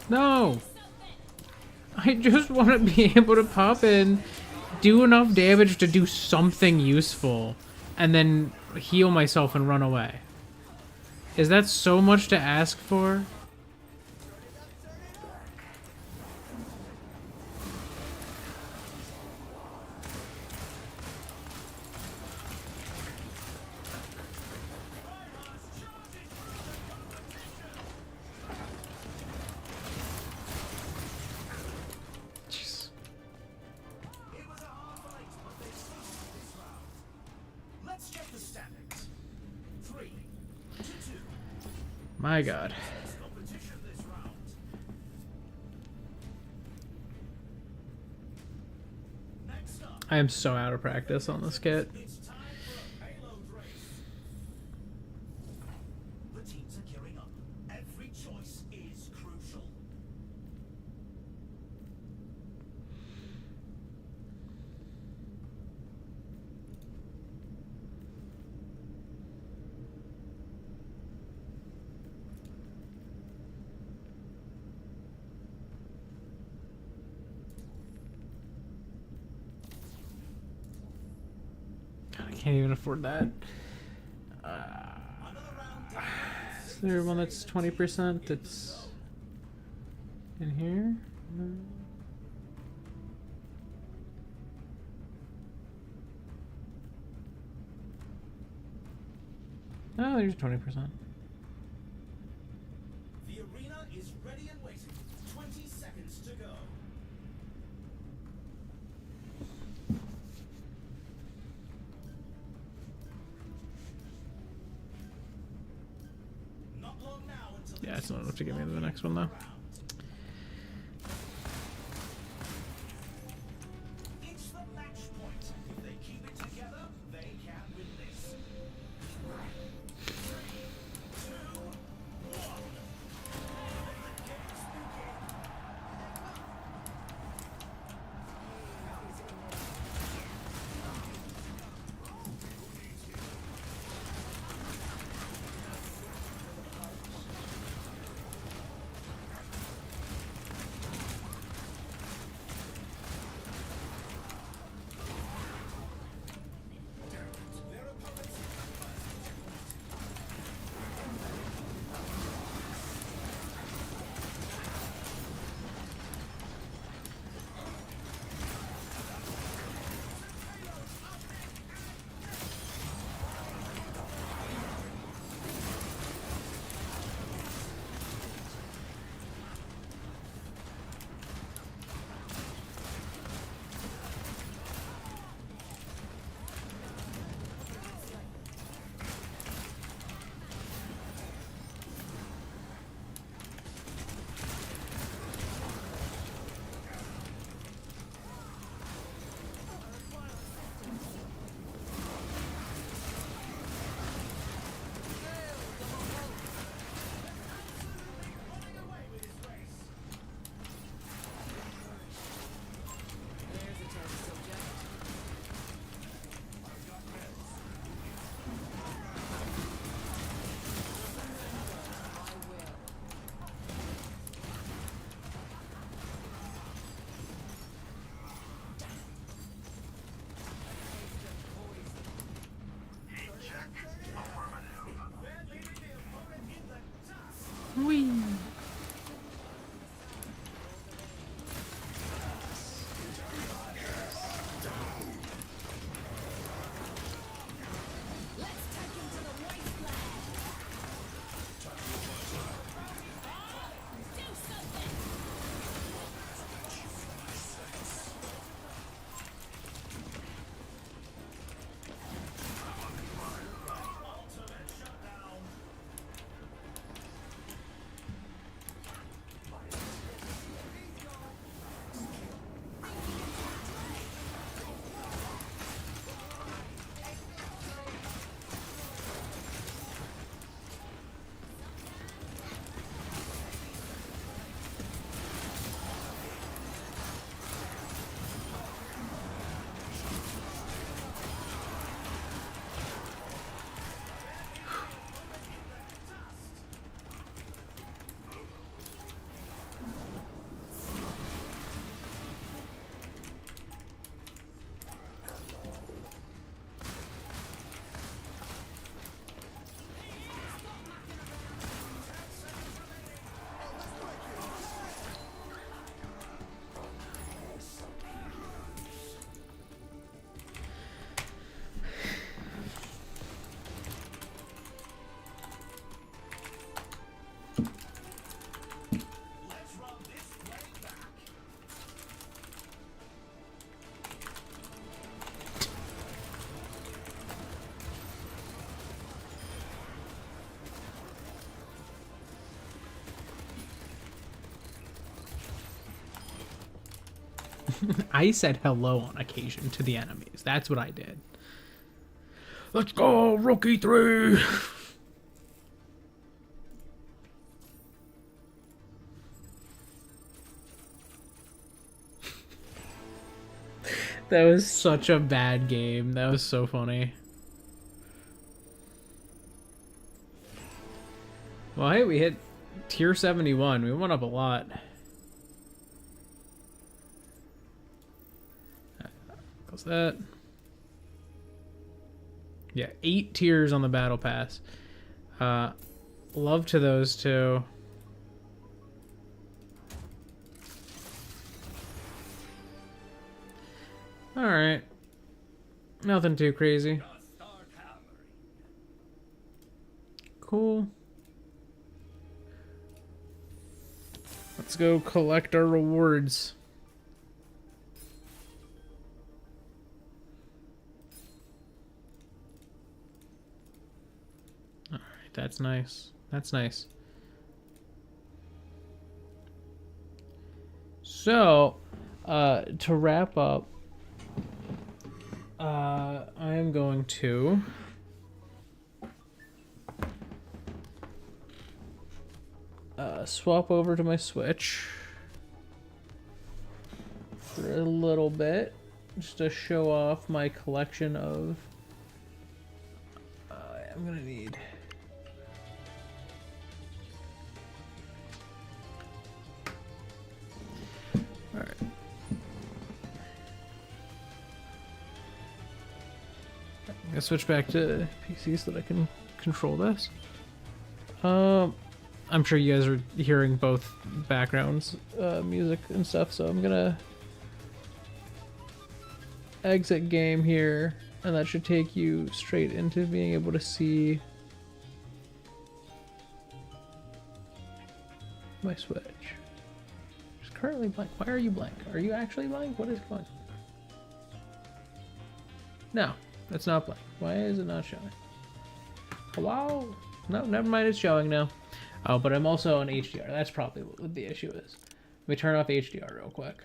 No! I just want to be able to pop in, do enough damage to do something useful, and then heal myself and run away. Is that so much to ask for? Jeez. It was a hard fight, but they stopped this round. Let's check the standings. 3 to 2. My God. It's competition this round. Next up, I am so out of practice on this kit. it's time for a payload race. The teams are gearing up. Every choice is crucial. God, I can't even afford that. Another round. Is there one that's 20% that's in here? No. Oh, there's 20%. The arena is ready and waiting. 20 seconds to go. Not long now until Yeah, it's not enough to get me to the next one though. it's the match point. If they keep it together, they can win this. 3, 2, 1. The games begin. Whee! Let's take him to the wasteland. Do something. Ultimate shutdown. Let's run this way back. I said hello on occasion to the enemies. That's what I did. Let's go, Rookie 3! That was such a bad game. That was so funny. Well, hey, we hit tier 71. We went up a lot. Close that. Yeah, 8 tiers on the battle pass. Love to those two. Alright. Nothing too crazy. Start hammering. Cool. Let's go collect our rewards. Alright, that's nice. That's nice. So, to wrap up, I am going to swap over to my Switch for a little bit, just to show off my collection of. I'm gonna need. All right. I'm gonna switch back to PC so that I can control this. I'm sure you guys are hearing both backgrounds, music and stuff, so I'm gonna exit game here, and that should take you straight into being able to see my Switch. It's currently blank. Why are you blank? Are you actually blank? What is going on? No, it's not blank. Why is it not showing? Hello? No, never mind, it's showing now. Oh, but I'm also on HDR. That's probably what the issue is. Let me turn off HDR real quick.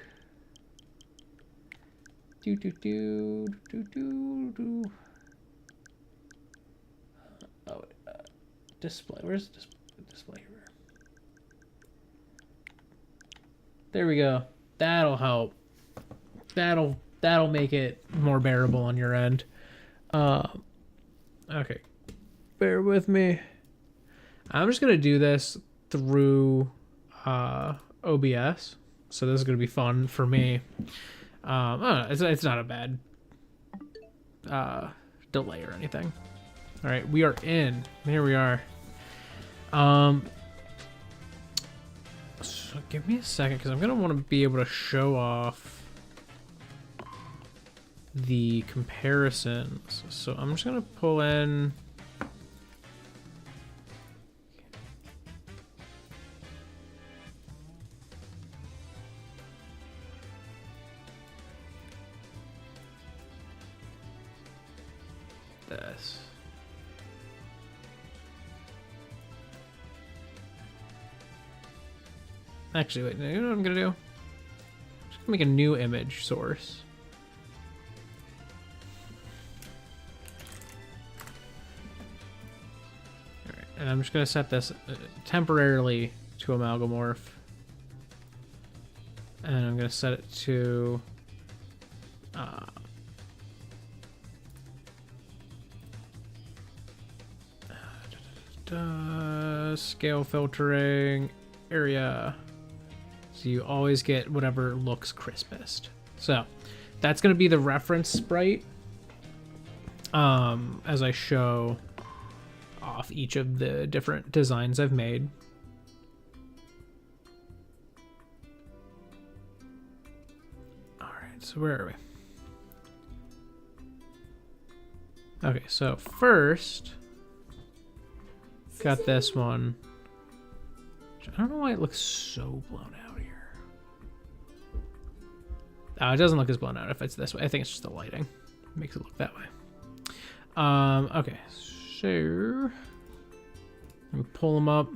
Do do do do do do. Oh, display. Where's the display here? There we go. That'll help. That'll make it more bearable on your end. Okay. Bear with me. I'm just gonna do this through OBS, so this is gonna be fun for me. I don't know, it's not a bad delay or anything. All right, we are in. Here we are. So give me a second, because I'm going to want to be able to show off the comparisons. So I'm just going to pull in... this. Actually, wait, you know what I'm gonna do? I'm just gonna make a new image source. Alright, and I'm just gonna set this temporarily to amalgamorph. And I'm gonna set it to scale filtering area, so you always get whatever looks crispest. So that's going to be the reference sprite as I show off each of the different designs I've made. All right, so where are we? Okay, so first got this one. I don't know why it looks so blown out here. It doesn't look as blown out if it's this way. I think it's just the lighting. It makes it look that way. Okay, so let me pull them up.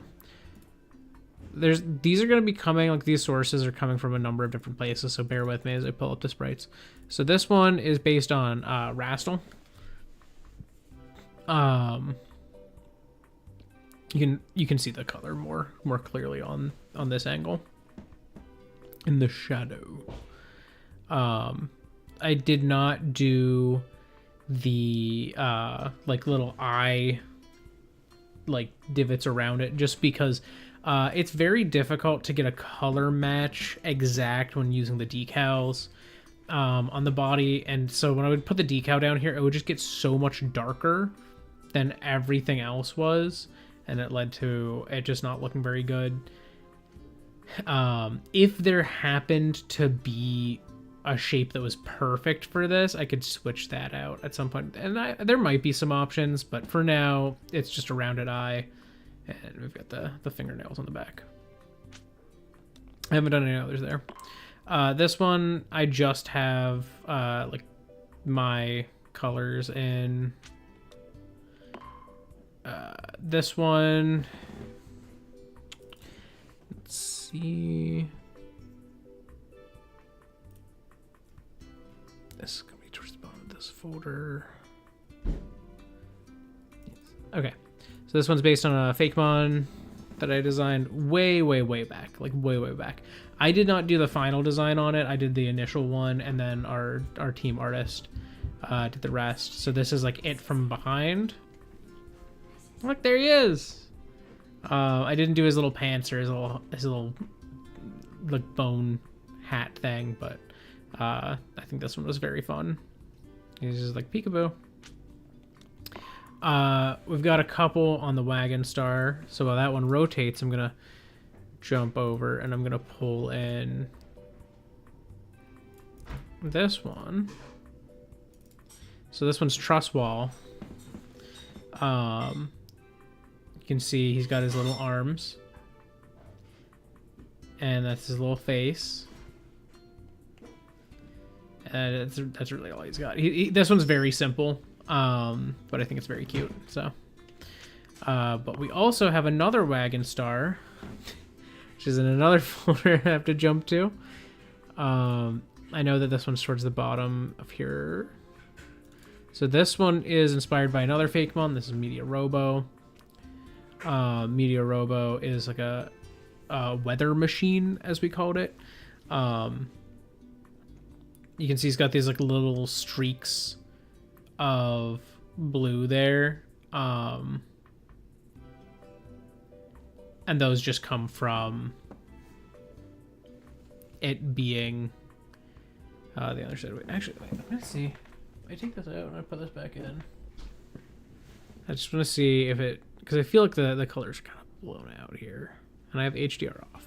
These are going to be coming, like these sources are coming from a number of different places, so bear with me as I pull up the sprites. So this one is based on Rastal. You can see the color more clearly on this angle in the shadow. I did not do the like little eye like divots around it just because it's very difficult to get a color match exact when using the decals on the body, and so when I would put the decal down here, it would just get so much darker than everything else was, and it led to it just not looking very good. If there happened to be a shape that was perfect for this, I could switch that out at some point, and there might be some options, but for now it's just a rounded eye, and we've got the fingernails on the back. I haven't done any others there. This one I just have like my colors in. This one, let's see. This is gonna be towards the bottom of this folder. Yes. Okay, so this one's based on a Fakemon that I designed way back, like way back. I did not do the final design on it. I did the initial one, and then our team artist did the rest. So this is like it from behind. Look, there he is. I didn't do his little pants or his little like bone hat thing, but I think this one was very fun. He's just like peekaboo. We've got a couple on the wagon star, so while that one rotates, I'm gonna jump over and I'm gonna pull in this one. So this one's truss wall. You can see he's got his little arms, and that's his little face, and that's really all he's got. This one's very simple, but I think it's very cute. So, but we also have another wagon star, which is in another folder I have to jump to. I know that this one's towards the bottom of here. So this one is inspired by another Fakemon. This is Media Robo. Media Robo is like a weather machine, as we called it. You can see he's got these like little streaks of blue there, and those just come from it being the other side. Actually, wait, I'm gonna see. I take this out and I put this back in. I just want to see if it, because I feel like the colors are kind of blown out here, and I have HDR off.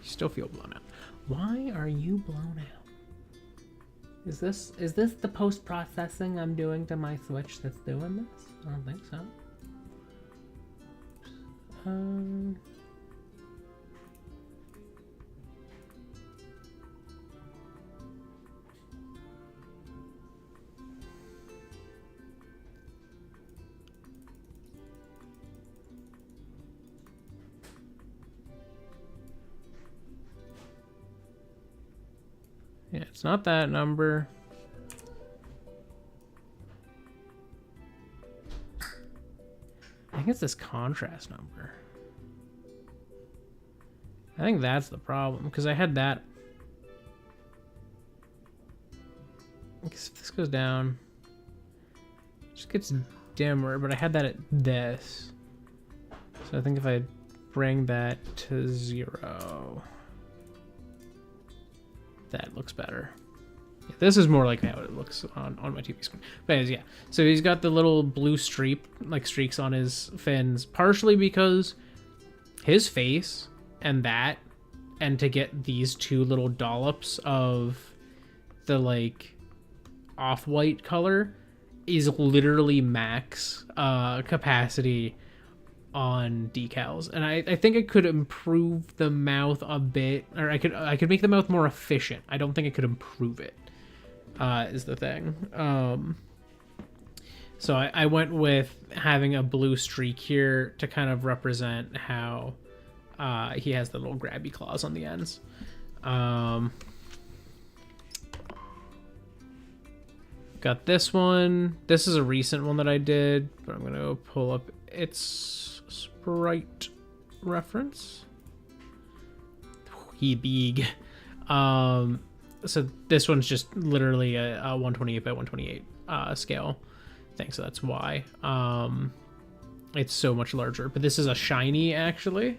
You still feel blown out. Why are you blown out? Is this the post-processing I'm doing to my Switch that's doing this? I don't think so. Yeah, it's not that number. I think it's this contrast number. I think that's the problem, because I had that. I guess if this goes down, it just gets dimmer, but I had that at this. So I think if I bring that to 0, that looks better. Yeah, this is more like how it looks on my TV screen. But anyways, yeah. So he's got the little blue streaks on his fins, partially because his face and that, and to get these two little dollops of the like off-white color is literally max capacity on decals, and I think I could improve the mouth a bit, or I could make the mouth more efficient. I don't think I could improve it, is the thing. So I went with having a blue streak here to kind of represent how he has the little grabby claws on the ends. Got this one. This is a recent one that I did, but I'm gonna pull up its sprite reference. He big. So this one's just literally a 128 by 128 scale thing, so that's why it's so much larger. But this is a shiny actually,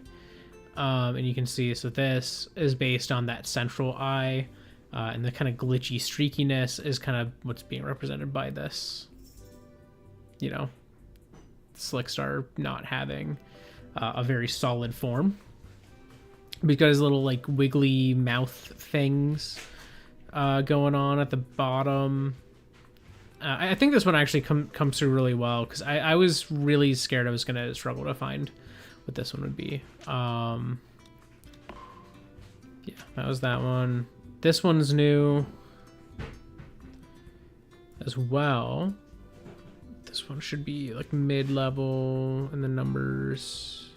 and you can see, so this is based on that central eye, and the kind of glitchy streakiness is kind of what's being represented by this, you know, Slickstar not having a very solid form. We've got his little like wiggly mouth things going on at the bottom. I think this one actually comes through really well, because I was really scared I was going to struggle to find what this one would be. Yeah, that was that one. This one's new as well. This one should be like mid-level in the numbers.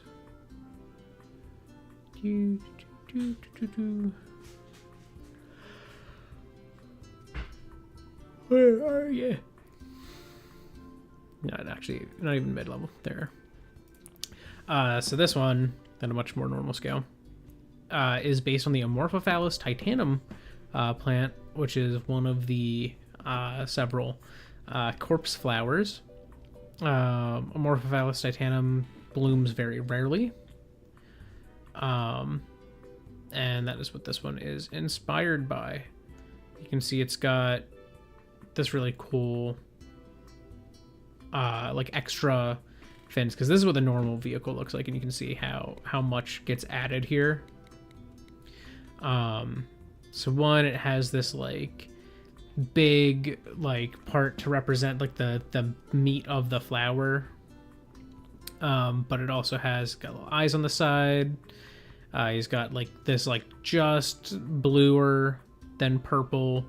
Where are you? Not actually, not even mid-level there. So this one, at a much more normal scale, is based on the Amorphophallus titanum plant, which is one of the several corpse flowers. Amorphophallus titanum blooms very rarely. And that is what this one is inspired by. You can see it's got this really cool like extra fins, because this is what the normal vehicle looks like, and you can see how much gets added here. So one, it has this like big like part to represent like the meat of the flower, but it also has got little eyes on the side. He's got like this like just bluer than purple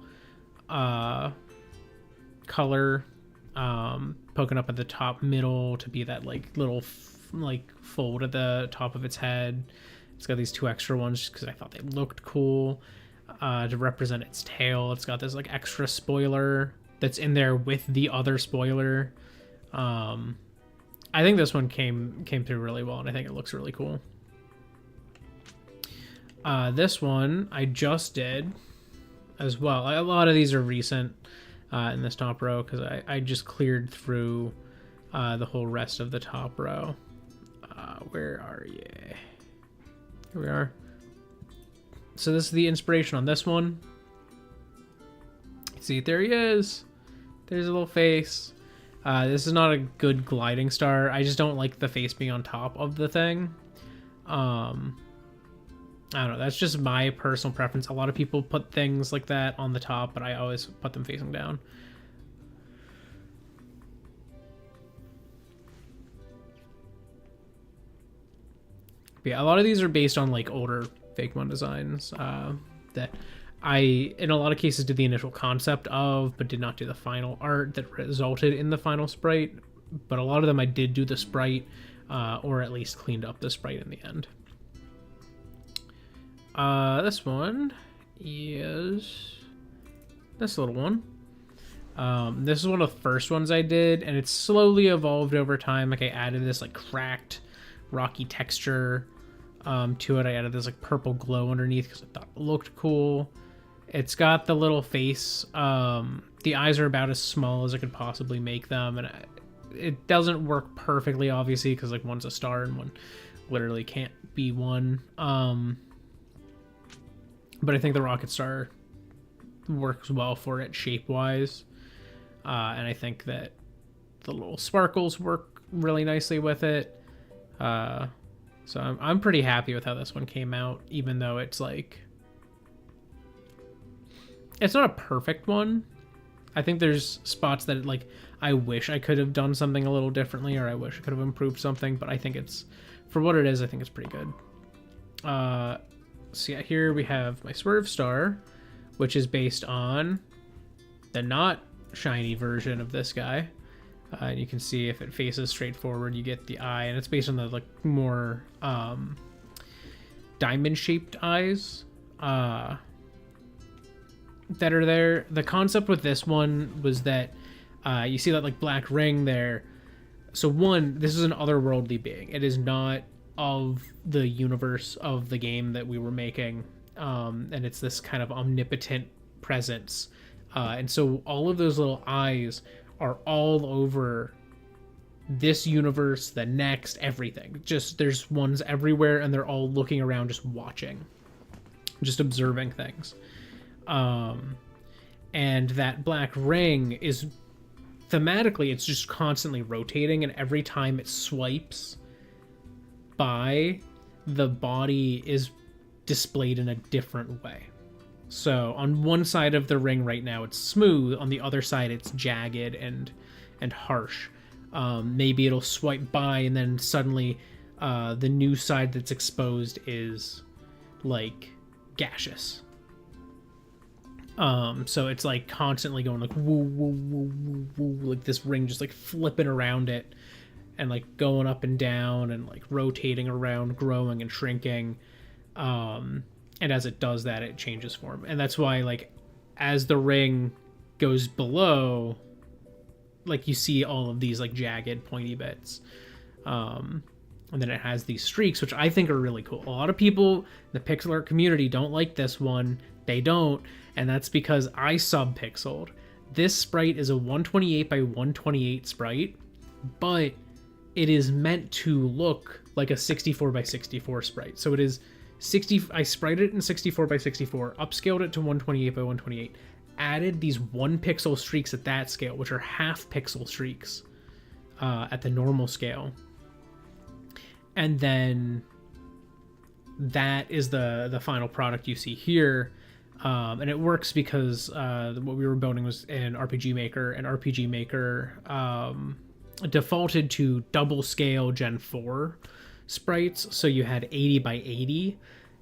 color poking up at the top middle to be that like little like fold at the top of its head. It's got these two extra ones just because I thought they looked cool to represent its tail. It's got this like extra spoiler that's in there with the other spoiler. I think this one came through really well, and I think it looks really cool. This one I just did as well. A lot of these are recent in this top row, because I just cleared through the whole rest of the top row. Where are you? Here we are. So this is the inspiration on this one. See, there he is. There's a little face. This is not a good gliding star. I just don't like the face being on top of the thing. I don't know. That's just my personal preference. A lot of people put things like that on the top, but I always put them facing down. But yeah, a lot of these are based on like older Fakemon designs that I, in a lot of cases, did the initial concept of, but did not do the final art that resulted in the final sprite. But a lot of them I did do the sprite, or at least cleaned up the sprite in the end. This one is this little one. This is one of the first ones I did, and it's slowly evolved over time. Like I added this like cracked, rocky texture to it. I added this like purple glow underneath because I thought it looked cool. It's got the little face. The eyes are about as small as I could possibly make them, and it doesn't work perfectly, obviously, because like one's a star and one literally can't be one. But I think the rocket star works well for it shape-wise, and I think that the little sparkles work really nicely with it. So I'm pretty happy with how this one came out, even though it's like, it's not a perfect one. I think there's spots that like I wish I could have done something a little differently, or I wish I could have improved something, but I think it's, for what it is, I think it's pretty good. So yeah, here we have my Swerve Star, which is based on the not shiny version of this guy. And you can see if it faces straight forward, you get the eye, and it's based on the like more diamond-shaped eyes that are there. The concept with this one was that you see that like black ring there. So one, this is an otherworldly being. It is not of the universe of the game that we were making, and it's this kind of omnipotent presence. And so all of those little eyes are all over this universe, the next, everything. Just there's ones everywhere, and they're all looking around, just watching, just observing things. And that black ring is thematically, it's just constantly rotating, and every time it swipes by, the body is displayed in a different way. So on one side of the ring right now it's smooth, on the other side it's jagged and harsh. Maybe it'll swipe by and then suddenly the new side that's exposed is like gaseous. So it's like constantly going like woo woo woo woo woo, like this ring just like flipping around it and like going up and down and like rotating around, growing and shrinking. And as it does that, it changes form. And that's why, like, as the ring goes below, like, you see all of these, like, jagged, pointy bits. And then it has these streaks, which I think are really cool. A lot of people in the pixel art community don't like this one. They don't. And that's because I sub-pixeled. This sprite is a 128 by 128 sprite, but it is meant to look like a 64 by 64 sprite. So it is 60. I sprited it in 64 by 64, upscaled it to 128 by 128, added these 1 pixel streaks at that scale, which are half pixel streaks at the normal scale, and then that is the final product you see here. And it works because what we were building was in RPG Maker, and RPG Maker defaulted to double scale Gen 4 sprites, so you had 80 by 80,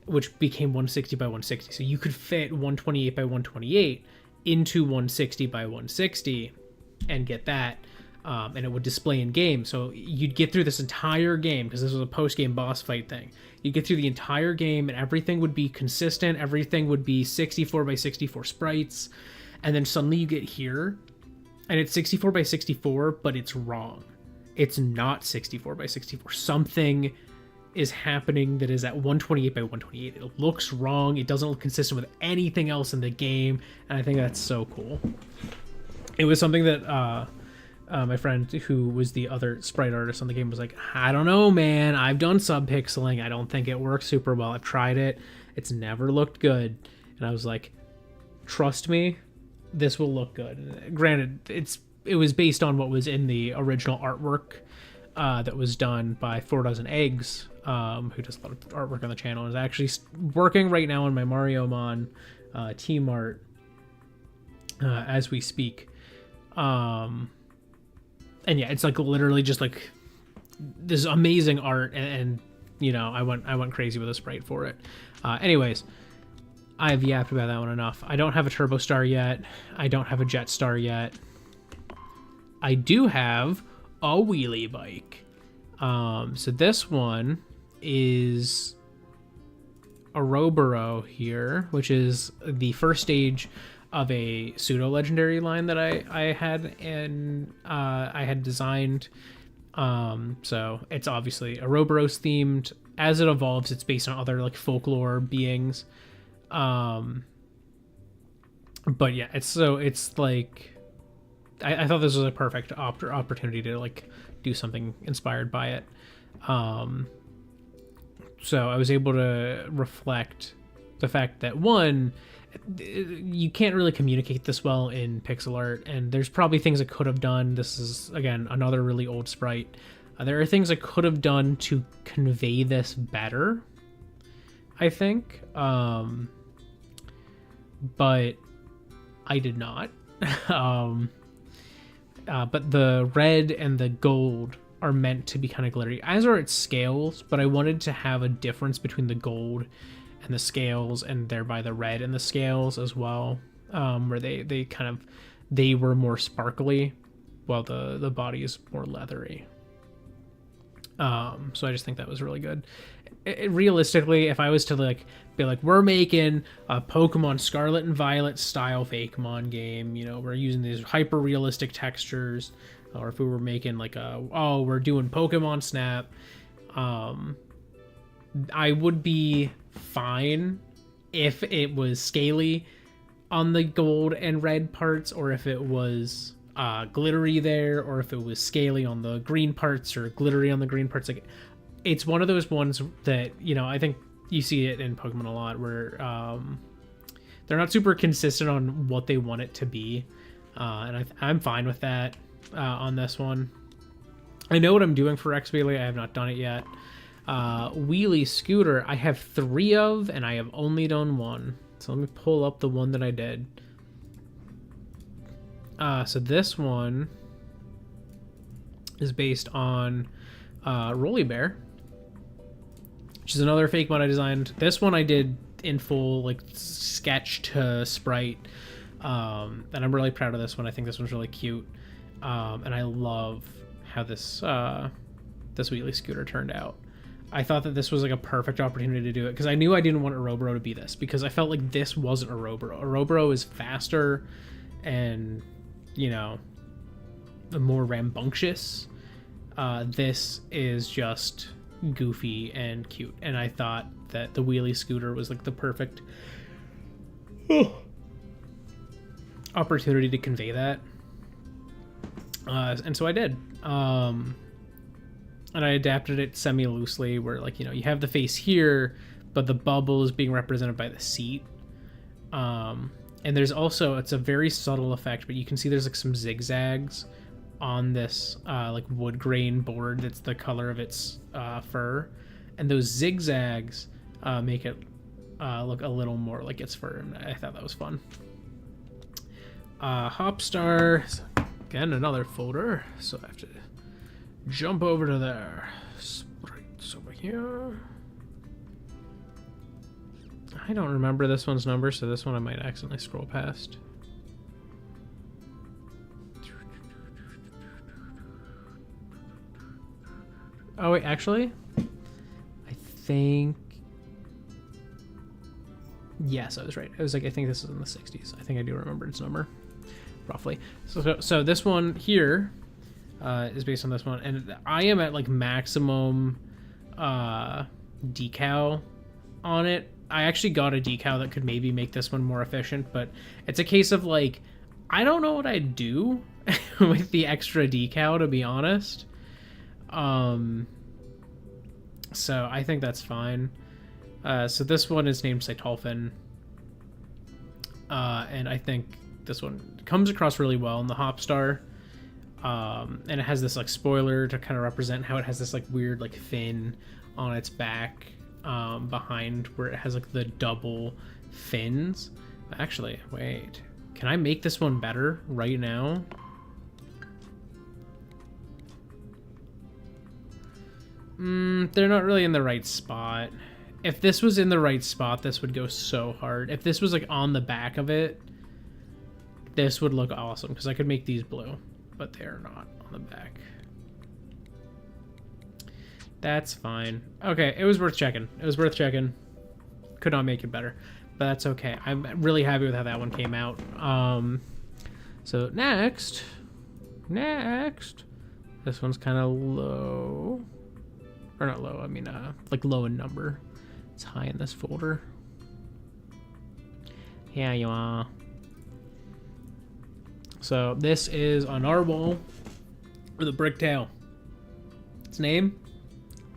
which became 160 by 160. So you could fit 128 by 128 into 160 by 160 and get that, and it would display in game. So you'd get through this entire game, because this was a post-game boss fight thing. You'd get through the entire game and everything would be consistent, everything would be 64 by 64 sprites, and then suddenly you get here and it's 64 by 64, but it's wrong. It's not 64 by 64. Something is happening that is at 128 by 128. It looks wrong. It doesn't look consistent with anything else in the game, and I think that's so cool. It was something that my friend who was the other sprite artist on the game was like, I don't know, man. I've done sub-pixeling. I don't think it works super well. I've tried it. It's never looked good. And I was like, trust me, this will look good. And granted, it was based on what was in the original artwork that was done by 4 Dozen Eggs, who does a lot of artwork on the channel, and is actually working right now on my Mariomon team art as we speak. And yeah, it's like literally just like this amazing art, and you know, I went crazy with a sprite for it. Anyways, I've yapped about that one enough. I don't have a Turbo Star yet. I don't have a Jet Star yet. I do have a wheelie bike. So this one is a Roboro here, which is the first stage of a pseudo legendary line that I had, and I had designed. So it's obviously a Roboros themed. As it evolves, it's based on other like folklore beings. But yeah, it's like I thought this was a perfect opportunity to like do something inspired by it. So I was able to reflect the fact that, one, you can't really communicate this well in pixel art, and there's probably things I could have done. This is, again, another really old sprite. There are things I could have done to convey this better, I think. But I did not. But the red and the gold are meant to be kind of glittery, as are its scales, but I wanted to have a difference between the gold and the scales, and thereby the red and the scales as well, where they were more sparkly while the body is more leathery. So I just think that was really good. Realistically, if I was to like be like, we're making a Pokemon Scarlet and Violet style Fakemon game, you know, we're using these hyper realistic textures, or if we were making like we're doing Pokemon Snap, I would be fine if it was scaly on the gold and red parts, or if it was glittery there, or if it was scaly on the green parts or glittery on the green parts. Like, it's one of those ones that, you know, I think you see it in Pokemon a lot, where they're not super consistent on what they want it to be, and I'm fine with that on this one. I know what I'm doing for X Wheelie. I have not done it yet. Wheelie Scooter, I have 3 of, and I have only done 1. So let me pull up the one that I did. So this one is based on Rolly Bear, which is another fake mod I designed. This one I did in full, like, sketch to sprite, and I'm really proud of this one. I think this one's really cute, and I love how this Wheelie Scooter turned out. I thought that this was like a perfect opportunity to do it, because I knew I didn't want a Roboro to be this, because I felt like this wasn't a Roboro. A Roboro is faster and, you know, more rambunctious. This is just goofy and cute, and I thought that the Wheelie Scooter was like the perfect opportunity to convey that, and so I did. And I adapted it semi-loosely, where, like, you know, you have the face here, but the bubble is being represented by the seat. And there's also, it's a very subtle effect, but you can see there's like some zigzags on this like wood grain board that's the color of its fur, and those zigzags make it look a little more like its fur, and I thought that was fun. Hopstar, again, another folder, so I have to jump over to there. Sprites over here. I don't remember this one's number, so this one I might accidentally scroll past. Oh wait, actually, I think, yes, I was right. I was like, I think this is in the 60s. I think I do remember its number, roughly. So this one here is based on this one, and I am at like maximum decal on it. I actually got a decal that could maybe make this one more efficient, but it's a case of like, I don't know what I'd do with the extra decal, to be honest. So I think that's fine. So this one is named Cytolphin, and I think this one comes across really well in the Hopstar. And it has this like spoiler to kind of represent how it has this like weird like fin on its back behind where it has like the double fins. Actually, wait, can I make this one better right now? They're not really in the right spot. If this was in the right spot, this would go so hard. If this was like on the back of it, this would look awesome because I could make these blue, but they're not on the back. That's fine. Okay, it was worth checking. It was worth checking. Could not make it better, but that's okay. I'm really happy with how that one came out. So next, this one's kind of low. Or not low, I mean, like low in number. It's high in this folder. Yeah, you are. So this is a narwhal with a brick tail. Its name?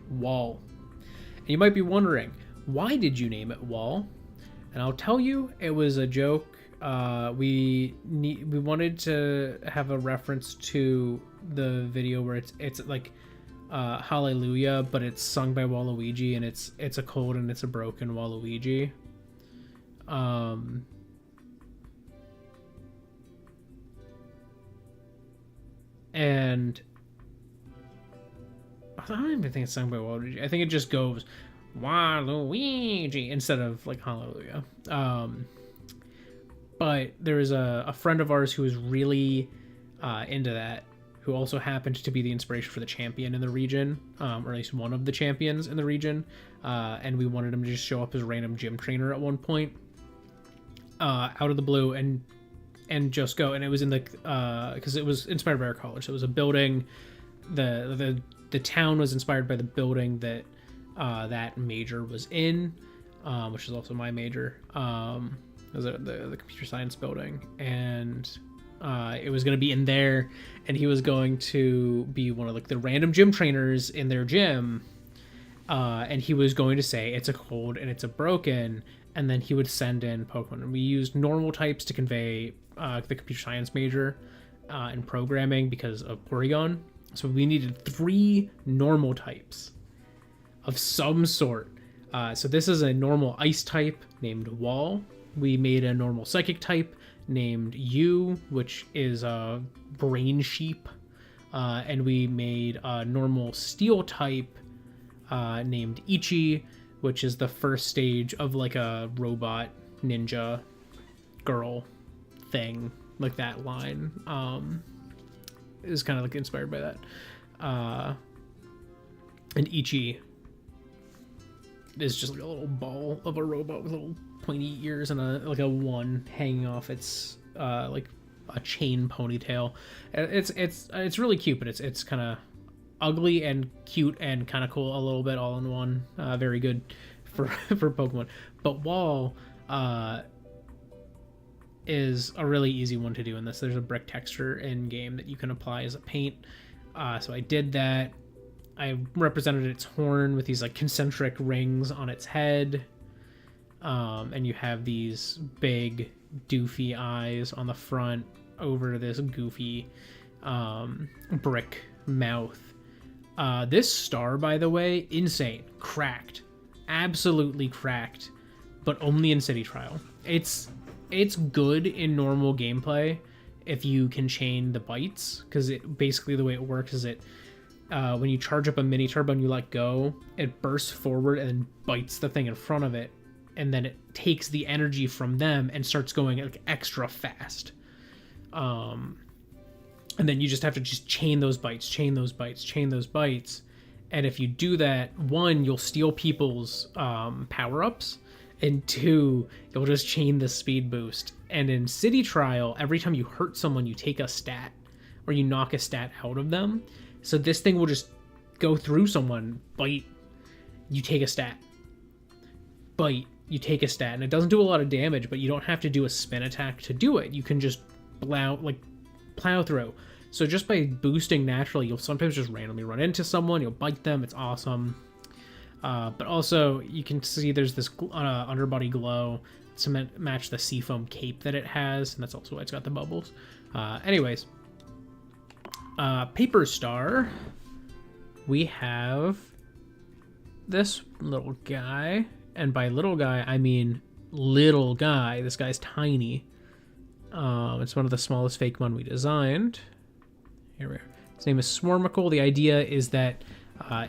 Wall. And you might be wondering, why did you name it Wall? And I'll tell you, it was a joke. We wanted to have a reference to the video where it's like Hallelujah, but it's sung by Waluigi, and it's a cold and it's a broken Waluigi. And I don't even think it's sung by Waluigi. I think it just goes Waluigi instead of like Hallelujah. But there was a friend of ours who was really into that, who also happened to be the inspiration for the champion in the region, or at least one of the champions in the region. And we wanted him to just show up as a random gym trainer at one point, out of the blue, and just go. And it was in the because it was inspired by our college. So it was a building. The town was inspired by the building that that major was in, which is also my major. It was the computer science building, and it was going to be in there, and he was going to be one of like the random gym trainers in their gym, and he was going to say it's a cold and it's a broken, and then he would send in Pokemon. And we used normal types to convey the computer science major in programming because of Porygon. So we needed 3 normal types of some sort. So this is a normal ice type named Wall. We made a normal psychic type named U, which is a brain sheep. And we made a normal steel type named Ichi, which is the first stage of like a robot ninja girl thing, like that line. Is kind of like inspired by that. And Ichi is just like a little ball of a robot with little pointy ears and a one hanging off its like a chain ponytail. It's really cute, but it's kind of ugly and cute and kind of cool a little bit all in one. Very good for Pokemon. But Wall is a really easy one to do in this. There's a brick texture in game that you can apply as a paint. So I did that. I represented its horn with these like concentric rings on its head. And you have these big doofy eyes on the front over this goofy brick mouth. This star, by the way, insane. Cracked. Absolutely cracked. But only in City Trial. It's good in normal gameplay if you can chain the bites, because it basically the way it works is when you charge up a mini turbo and you let go, it bursts forward and then bites the thing in front of it, and then it takes the energy from them and starts going like extra fast. And then you just have to just chain those bites, and if you do that, 1, you'll steal people's power-ups, and 2, you'll just chain the speed boost. And in City Trial, every time you hurt someone, you take a stat, or you knock a stat out of them. So this thing will just go through someone, bite, you take a stat, bite, you take a stat, and it doesn't do a lot of damage, but you don't have to do a spin attack to do it. You can just plow through. So just by boosting naturally, you'll sometimes just randomly run into someone, you'll bite them, it's awesome. But also, you can see there's this underbody glow to match the seafoam cape that it has, and that's also why it's got the bubbles. Anyways, Paper Star. We have this little guy, and by little guy I mean little guy. This guy's tiny. It's one of the smallest fake mon we designed. Here we are. His name is Swarmicle. The idea is that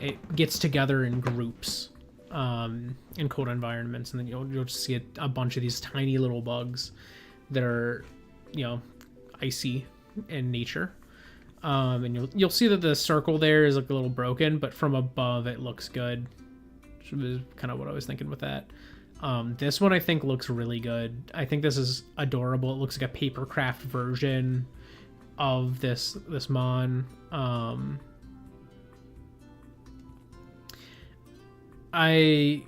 it gets together in groups in cold environments, and then you'll just see a bunch of these tiny little bugs that are, icy in nature. And you'll see that the circle there is like a little broken, but from above it looks good. Which is kind of what I was thinking with that. This one I think looks really good. I think this is adorable. It looks like a paper craft version of this mon. I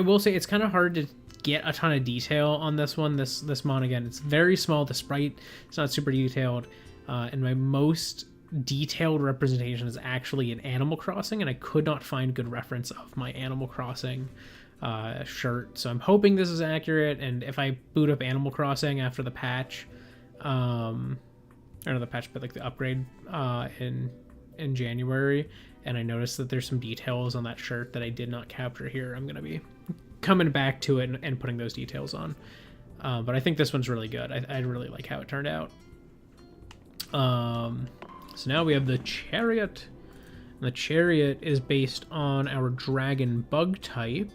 will say it's kind of hard to get a ton of detail on this one. This mon, again, it's very small. The sprite, it's not super detailed. And my most detailed representation is actually in Animal Crossing, and I could not find good reference of my Animal Crossing shirt. So I'm hoping this is accurate, and if I boot up Animal Crossing after the patch, or not the patch, but like the upgrade in January, and I notice that there's some details on that shirt that I did not capture here, I'm going to be coming back to it and putting those details on. But I think this one's really good. I really like how it turned out. So now we have the Chariot. And the Chariot is based on our dragon bug type,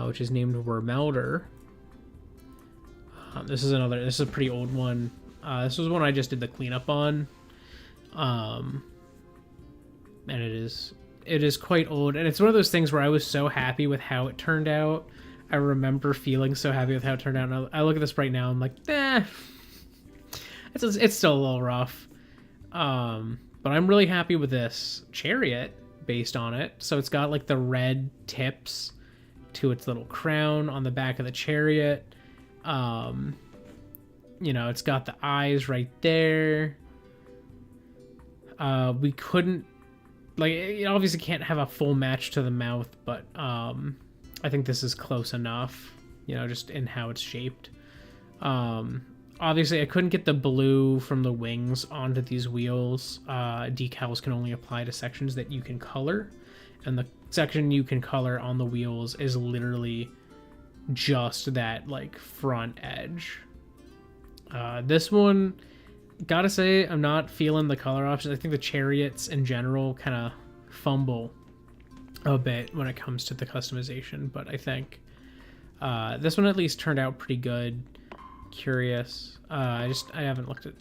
which is named Wormelder. This is a pretty old one. This was one I just did the cleanup on. And it is quite old, and it's one of those things where I was so happy with how it turned out. I remember feeling so happy with how it turned out, and I look at this right now, I'm like, it's still a little rough. But I'm really happy with this Chariot based on it. So it's got like the red tips to its little crown on the back of the Chariot. It's got the eyes right there. We couldn't, it obviously can't have a full match to the mouth, but I think this is close enough, just in how it's shaped. Obviously, I couldn't get the blue from the wings onto these wheels. Decals can only apply to sections that you can color, and the section you can color on the wheels is literally just that, front edge. This one, gotta say, I'm not feeling the color options. I think the Chariots in general kind of fumble a bit when it comes to the customization, but I think this one at least turned out pretty good. Curious. I haven't looked at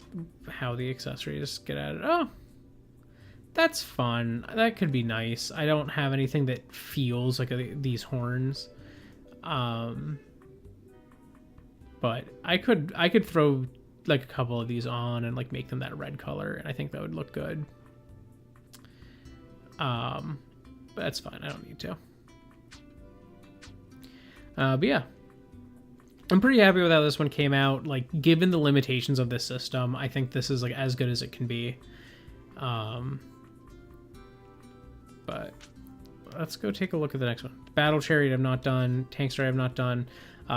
how the accessories get added. Oh, that's fun. That could be nice. I don't have anything that feels like these horns. But I could throw a couple of these on and make them that red color, and I think that would look good. But that's fine. I don't need to. But yeah, I'm pretty happy with how this one came out. Given the limitations of this system, I think this is as good as it can be. But let's go take a look at the next one. Battle Chariot I've not done. Tank Star I've not done.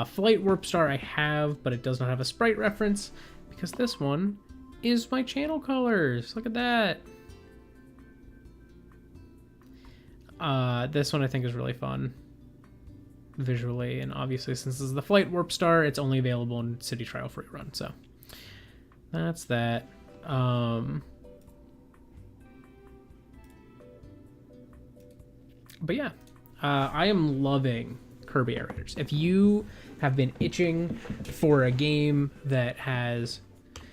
Flight Warp Star I have, but it does not have a sprite reference because this one is my channel colors. Look at that. This one I think is really fun visually, and obviously since this is the Flight Warp Star, it's only available in City Trial Free Run, so that's that. But yeah, I am loving Kirby Air Raiders. If you have been itching for a game that has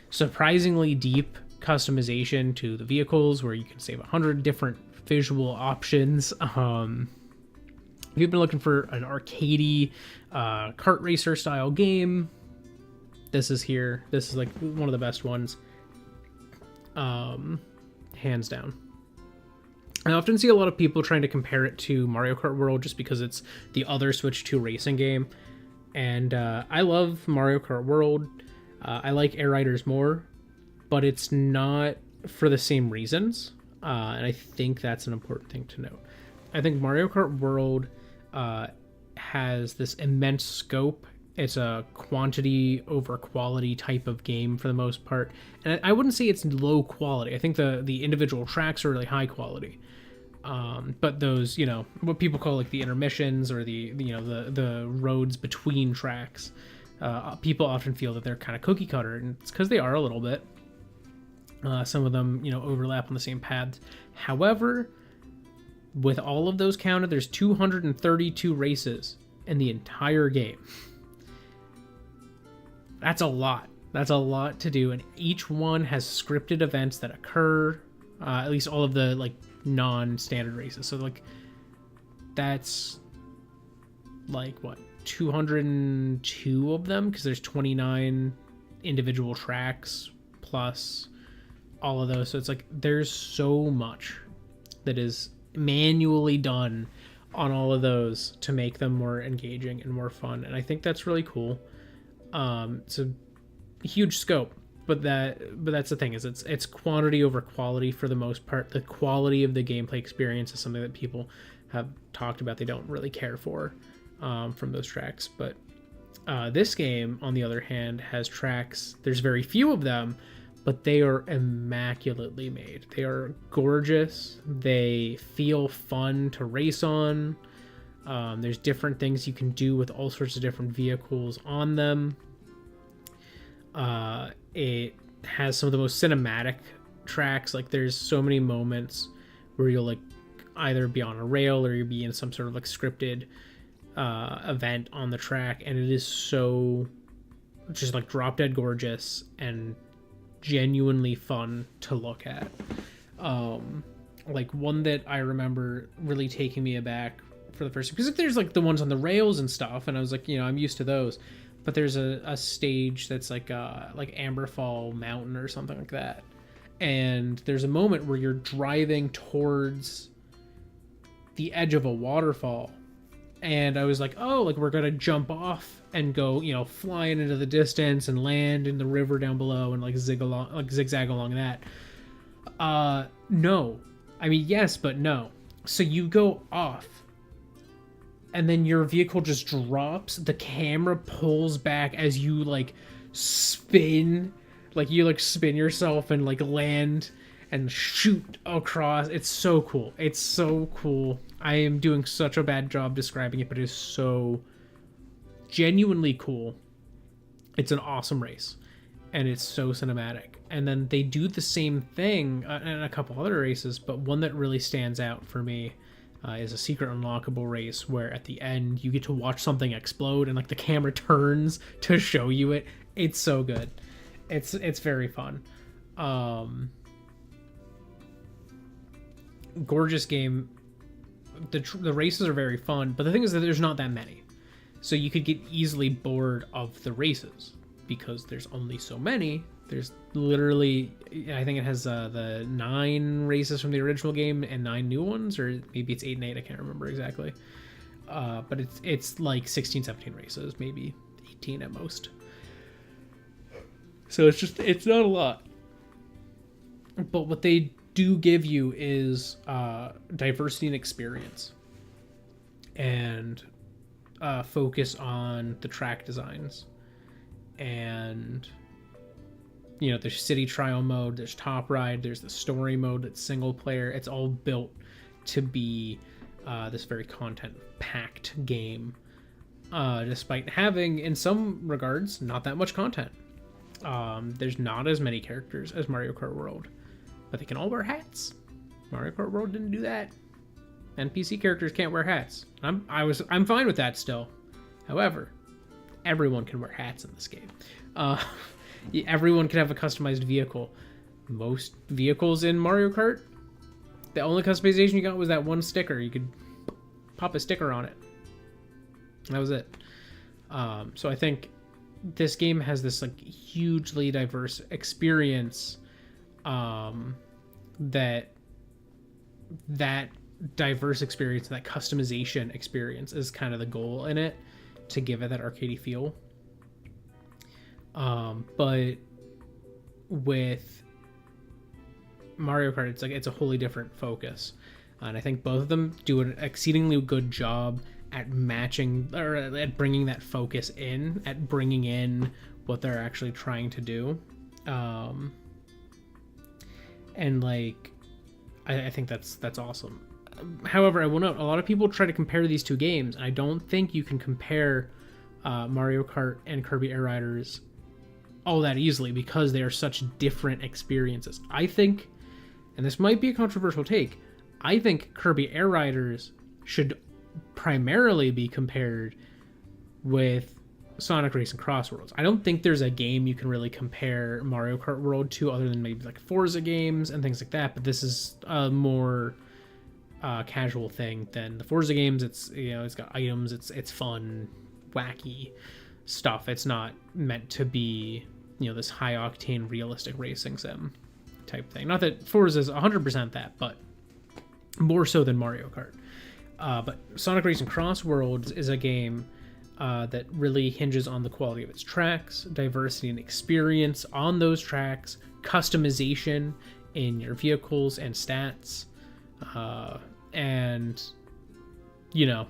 surprisingly deep customization to the vehicles, where you can save 100 different visual options, if you've been looking for an arcadey kart racer style game, this is here. This is one of the best ones, hands down. I often see a lot of people trying to compare it to Mario Kart World just because it's the other Switch 2 racing game. And I love Mario Kart World. I like Air Riders more, but it's not for the same reasons. And I think that's an important thing to note. I think Mario Kart World has this immense scope It's a quantity over quality type of game for the most part, and I wouldn't say it's low quality. I think the individual tracks are really high quality. But those, what people call like the intermissions or the roads between tracks, people often feel that they're kind of cookie cutter, and it's because they are a little bit. Some of them, overlap on the same paths. However, with all of those counted, there's 232 races in the entire game. That's a lot. That's a lot to do, and each one has scripted events that occur. At least all of the non-standard races. So that's 202 of them, because there's 29 individual tracks plus all of those. So it's there's so much that is manually done on all of those to make them more engaging and more fun, and I think that's really cool. It's a huge scope, but that's the thing, is it's quantity over quality for the most part. The quality of the gameplay experience is something that people have talked about they don't really care for from those tracks. But this game, on the other hand, has tracks. There's very few of them, but they are immaculately made. They are gorgeous. They feel fun to race on. There's different things you can do with all sorts of different vehicles on them. It has some of the most cinematic tracks. There's so many moments where you'll either be on a rail or you'll be in some sort of scripted event on the track, and it is so just drop dead gorgeous and genuinely fun to look at. One that I remember really taking me aback for the first, because there's the ones on the rails and stuff, and I was I'm used to those, but there's a stage that's like Amberfall Mountain or something like that, and there's a moment where you're driving towards the edge of a waterfall, and I was we're gonna jump off and go flying into the distance and land in the river down below and zigzag along that. No, I mean yes, but no. So you go off, and then your vehicle just drops. The camera pulls back as you spin, you spin yourself and land and shoot across. It's so cool. It's so cool. I am doing such a bad job describing it, but it is so genuinely cool. It's an awesome race, and it's so cinematic. And then they do the same thing in a couple other races, but one that really stands out for me is a secret unlockable race where at the end you get to watch something explode and the camera turns to show you it. It's so good. It's very fun. Gorgeous game. The races are very fun, but the thing is that there's not that many, so you could get easily bored of the races because there's only so many. There's literally, I think it has the 9 races from the original game and 9 new ones, or maybe it's 8 and 8, I can't remember exactly. But it's 16, 17 races, maybe 18 at most. So it's not a lot. But what they do give you is diversity and experience, and focus on the track designs. And there's city trial mode, there's top ride, there's the story mode that's single player. It's all built to be this very content packed game, despite having in some regards not that much content. There's not as many characters as Mario Kart World, but they can all wear hats. Mario Kart World didn't do that. NPC characters can't wear hats. I'm fine with that still. However, everyone can wear hats in this game. Everyone can have a customized vehicle. Most vehicles in Mario Kart, the only customization you got was that one sticker. You could pop a sticker on it. That was it. So I think this game has this hugely diverse experience. That diverse experience, that customization experience, is kind of the goal in it, to give it that arcadey feel. But with Mario Kart, it's a wholly different focus, and I think both of them do an exceedingly good job at matching or at bringing that focus in, at bringing in what they're actually trying to do. And like, I think that's awesome. However, I will note a lot of people try to compare these two games, and I don't think you can compare Mario Kart and Kirby Air Riders all that easily because they are such different experiences. I think, and this might be a controversial take, I think Kirby Air Riders should primarily be compared with Sonic Racing Cross Worlds. I don't think there's a game you can really compare Mario Kart World to other than maybe like Forza games and things like that, but this is a more casual thing than the Forza games. It's, you know, it's got items, it's fun, wacky stuff. It's not meant to be, you know, this high octane realistic racing sim type thing. Not that Forza is 100% that, but more so than Mario Kart. But Sonic Racing Cross Worlds is a game that really hinges on the quality of its tracks, diversity and experience on those tracks, customization in your vehicles and stats, and, you know,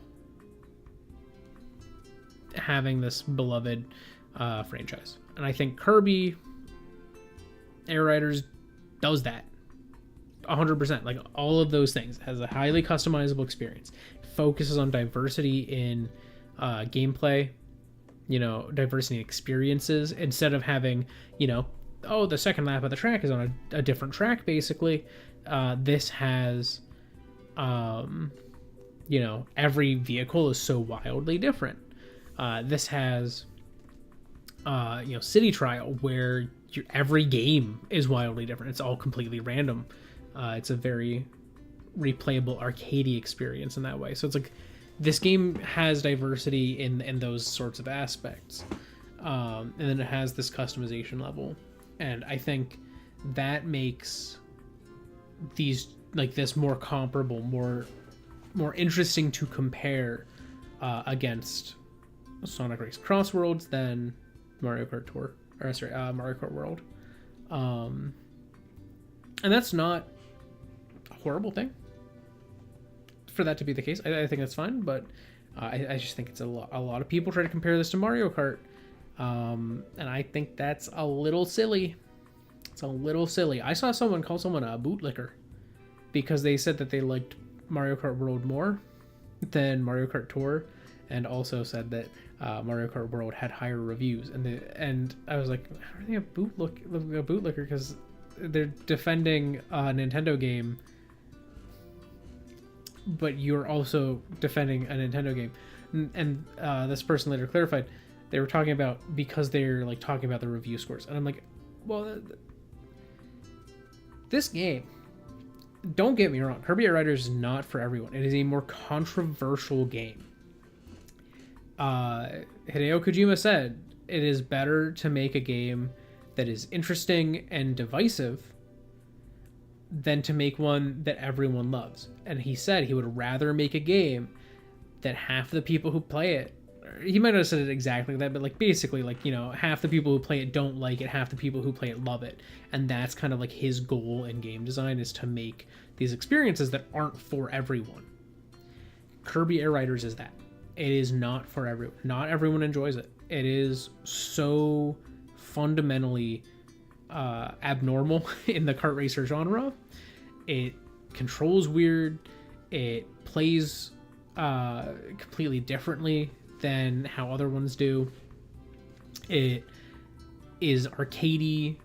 having this beloved franchise. And I think Kirby Air Riders does that 100%. Like, all of those things. It has a highly customizable experience. It focuses on diversity in gameplay, you know, diversity in experiences, instead of having, you know, oh, the second lap of the track is on a different track, basically. This has, you know, every vehicle is so wildly different. This has, you know, City Trial, where every game is wildly different. It's all completely random. It's a very replayable arcadey experience in that way. So it's like, this game has diversity in those sorts of aspects. And then it has this customization level. And I think that makes these, like, this more comparable, more interesting to compare against Sonic Race Cross Worlds than Mario Kart Tour, or sorry, Mario Kart World. And that's not a horrible thing for that to be the case. I think that's fine, but I just think it's a lot of people try to compare this to Mario Kart, and I think that's a little silly. It's a little silly. I saw someone call someone a bootlicker because they said that they liked Mario Kart World more than Mario Kart Tour, and also said that Mario Kart World had higher reviews. And I was like, how are they a bootlicker? Because they're defending a Nintendo game, but you're also defending a Nintendo game. And this person later clarified they were talking about, because they're like talking about the review scores. And I'm like, well, this game, don't get me wrong, Kirby Air Riders is not for everyone. It is a more controversial game. Hideo Kojima said it is better to make a game that is interesting and divisive than to make one that everyone loves. And he said he would rather make a game that half the people who play it, he might not have said it exactly like that, but like basically, like, you know, half the people who play it don't like it, half the people who play it love it. And that's kind of like his goal in game design, is to make these experiences that aren't for everyone. Kirby Air Riders is that. It is not for everyone. Not everyone enjoys it. It is so fundamentally abnormal in the kart racer genre. It controls weird. It plays completely differently than how other ones do. It is arcadey.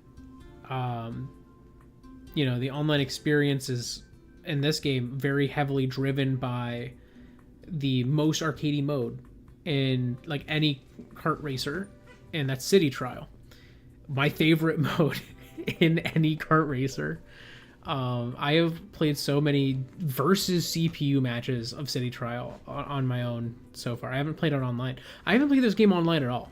You know, the online experience is, in this game, very heavily driven by the most arcadey mode in like any kart racer, and that's City Trial. My favorite mode in any kart racer. I have played so many versus CPU matches of City Trial on my own so far. I haven't played it online. I haven't played this game online at all.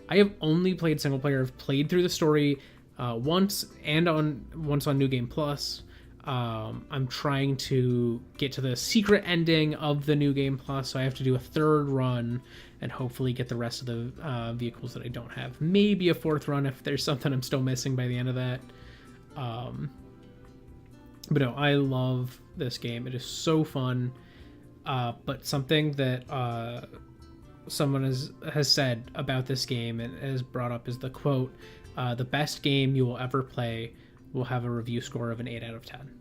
I have only played single player. I've played through the story once on New Game Plus. I'm trying to get to the secret ending of the New Game Plus, so I have to do a third run and hopefully get the rest of the vehicles that I don't have. Maybe a fourth run if there's something I'm still missing by the end of that. But no, I love this game. It is so fun. But something that someone has said about this game and has brought up is the quote, "The best game you will ever play will have a review score of an 8 out of 10."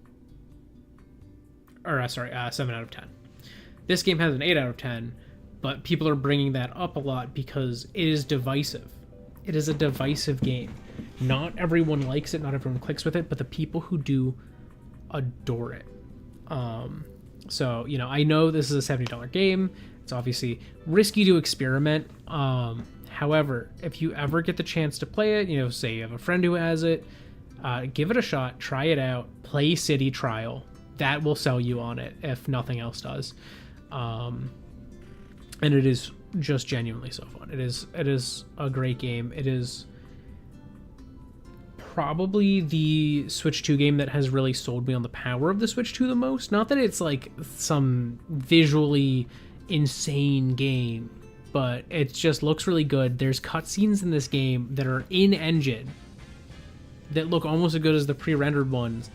Or, 7 out of 10. This game has an 8 out of 10, but people are bringing that up a lot because it is divisive. It is a divisive game. Not everyone likes it, not everyone clicks with it, but the people who do adore it. So, you know, I know this is a $70 game. It's obviously risky to experiment. However, if you ever get the chance to play it, you know, say you have a friend who has it, give it a shot, try it out, play City Trial. That will sell you on it if nothing else does. And it is just genuinely so fun. It is a great game. It is probably the Switch 2 game that has really sold me on the power of the Switch 2 the most. Not that it's like some visually insane game, but it just looks really good. There's cutscenes in this game that are in-engine that look almost as good as the pre-rendered ones,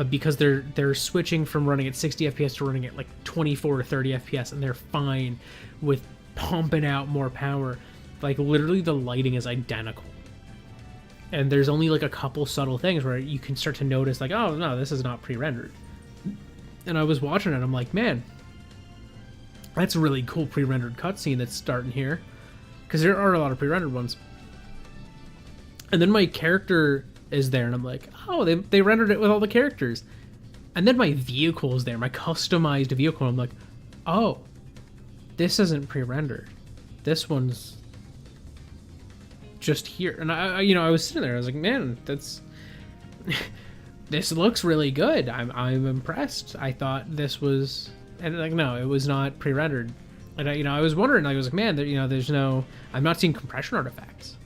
because they're switching from running at 60 FPS to running at like 24 or 30 FPS, and they're fine with pumping out more power. Like, literally the lighting is identical. And there's only like a couple subtle things where you can start to notice, like, oh no, this is not pre-rendered. And I was watching it, I'm like, man, that's a really cool pre-rendered cutscene that's starting here, because there are a lot of pre-rendered ones. And then my character is there, and I'm like, oh, they rendered it with all the characters. And then my vehicle is there, my customized vehicle. I'm like, oh, this isn't pre-rendered. This one's just here. And I was sitting there, I was like, man, that's this looks really good. I'm impressed. I thought this was, and like, no, it was not pre-rendered. And I was wondering, I was like, man, there's no, I'm not seeing compression artifacts.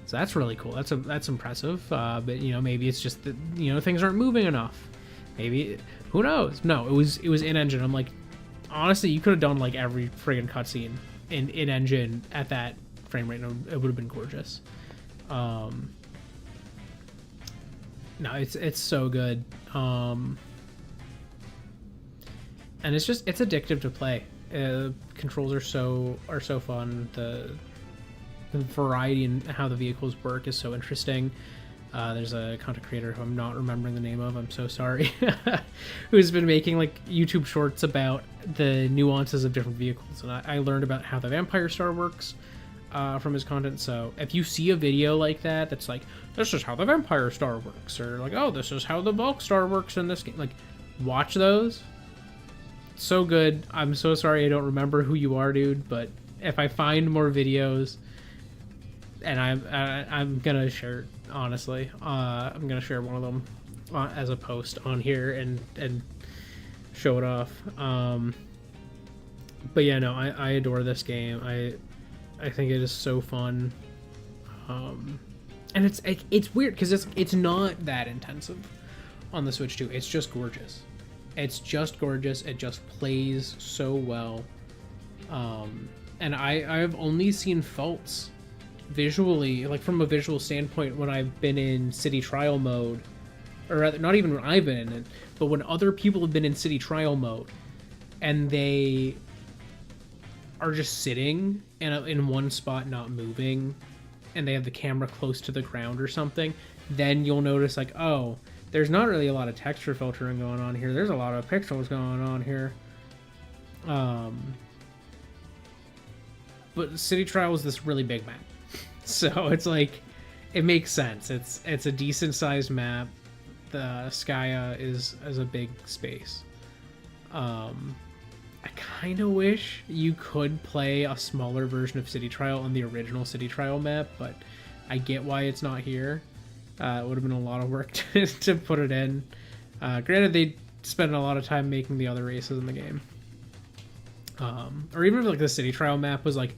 So that's really cool. That's impressive. But maybe it's just that things aren't moving enough. Maybe, who knows? No, it was in engine. I'm like, honestly, you could have done like every friggin' cutscene in engine at that frame rate, and it would have been gorgeous. No, it's so good. And it's addictive to play. Controls are so fun. The variety and how the vehicles work is so interesting. There's a content creator who I'm not remembering the name of, I'm so sorry, who's been making like YouTube shorts about the nuances of different vehicles, and I learned about how the Vampire Star works from his content. So if you see a video like that that's like, this is how the Vampire Star works, or like, oh, this is how the Bulk Star works in this game, like, watch those. So good. I'm so sorry I don't remember who you are, dude, but if I find more videos, and I'm gonna share, honestly, I'm gonna share one of them as a post on here and show it off. But yeah, no, I adore this game. I think it is so fun. And it's weird because it's not that intensive on the Switch 2. It's just gorgeous. It's just gorgeous. It just plays so well. And I've only seen faults visually, like from a visual standpoint, when I've been in City Trial mode, or rather, not even when I've been in it, but when other people have been in City Trial mode, and they are just sitting in one spot, not moving, and they have the camera close to the ground or something, then you'll notice, like, oh, there's not really a lot of texture filtering going on here. There's a lot of pixels going on here. But City Trial is this really big map. So it's like, it makes sense. It's a decent sized map. The Skya is a big space. I kind of wish you could play a smaller version of City Trial on the original City Trial map, but I get why it's not here. It would have been a lot of work to put it in. Granted, they spent a lot of time making the other races in the game. Or even if like the City Trial map was like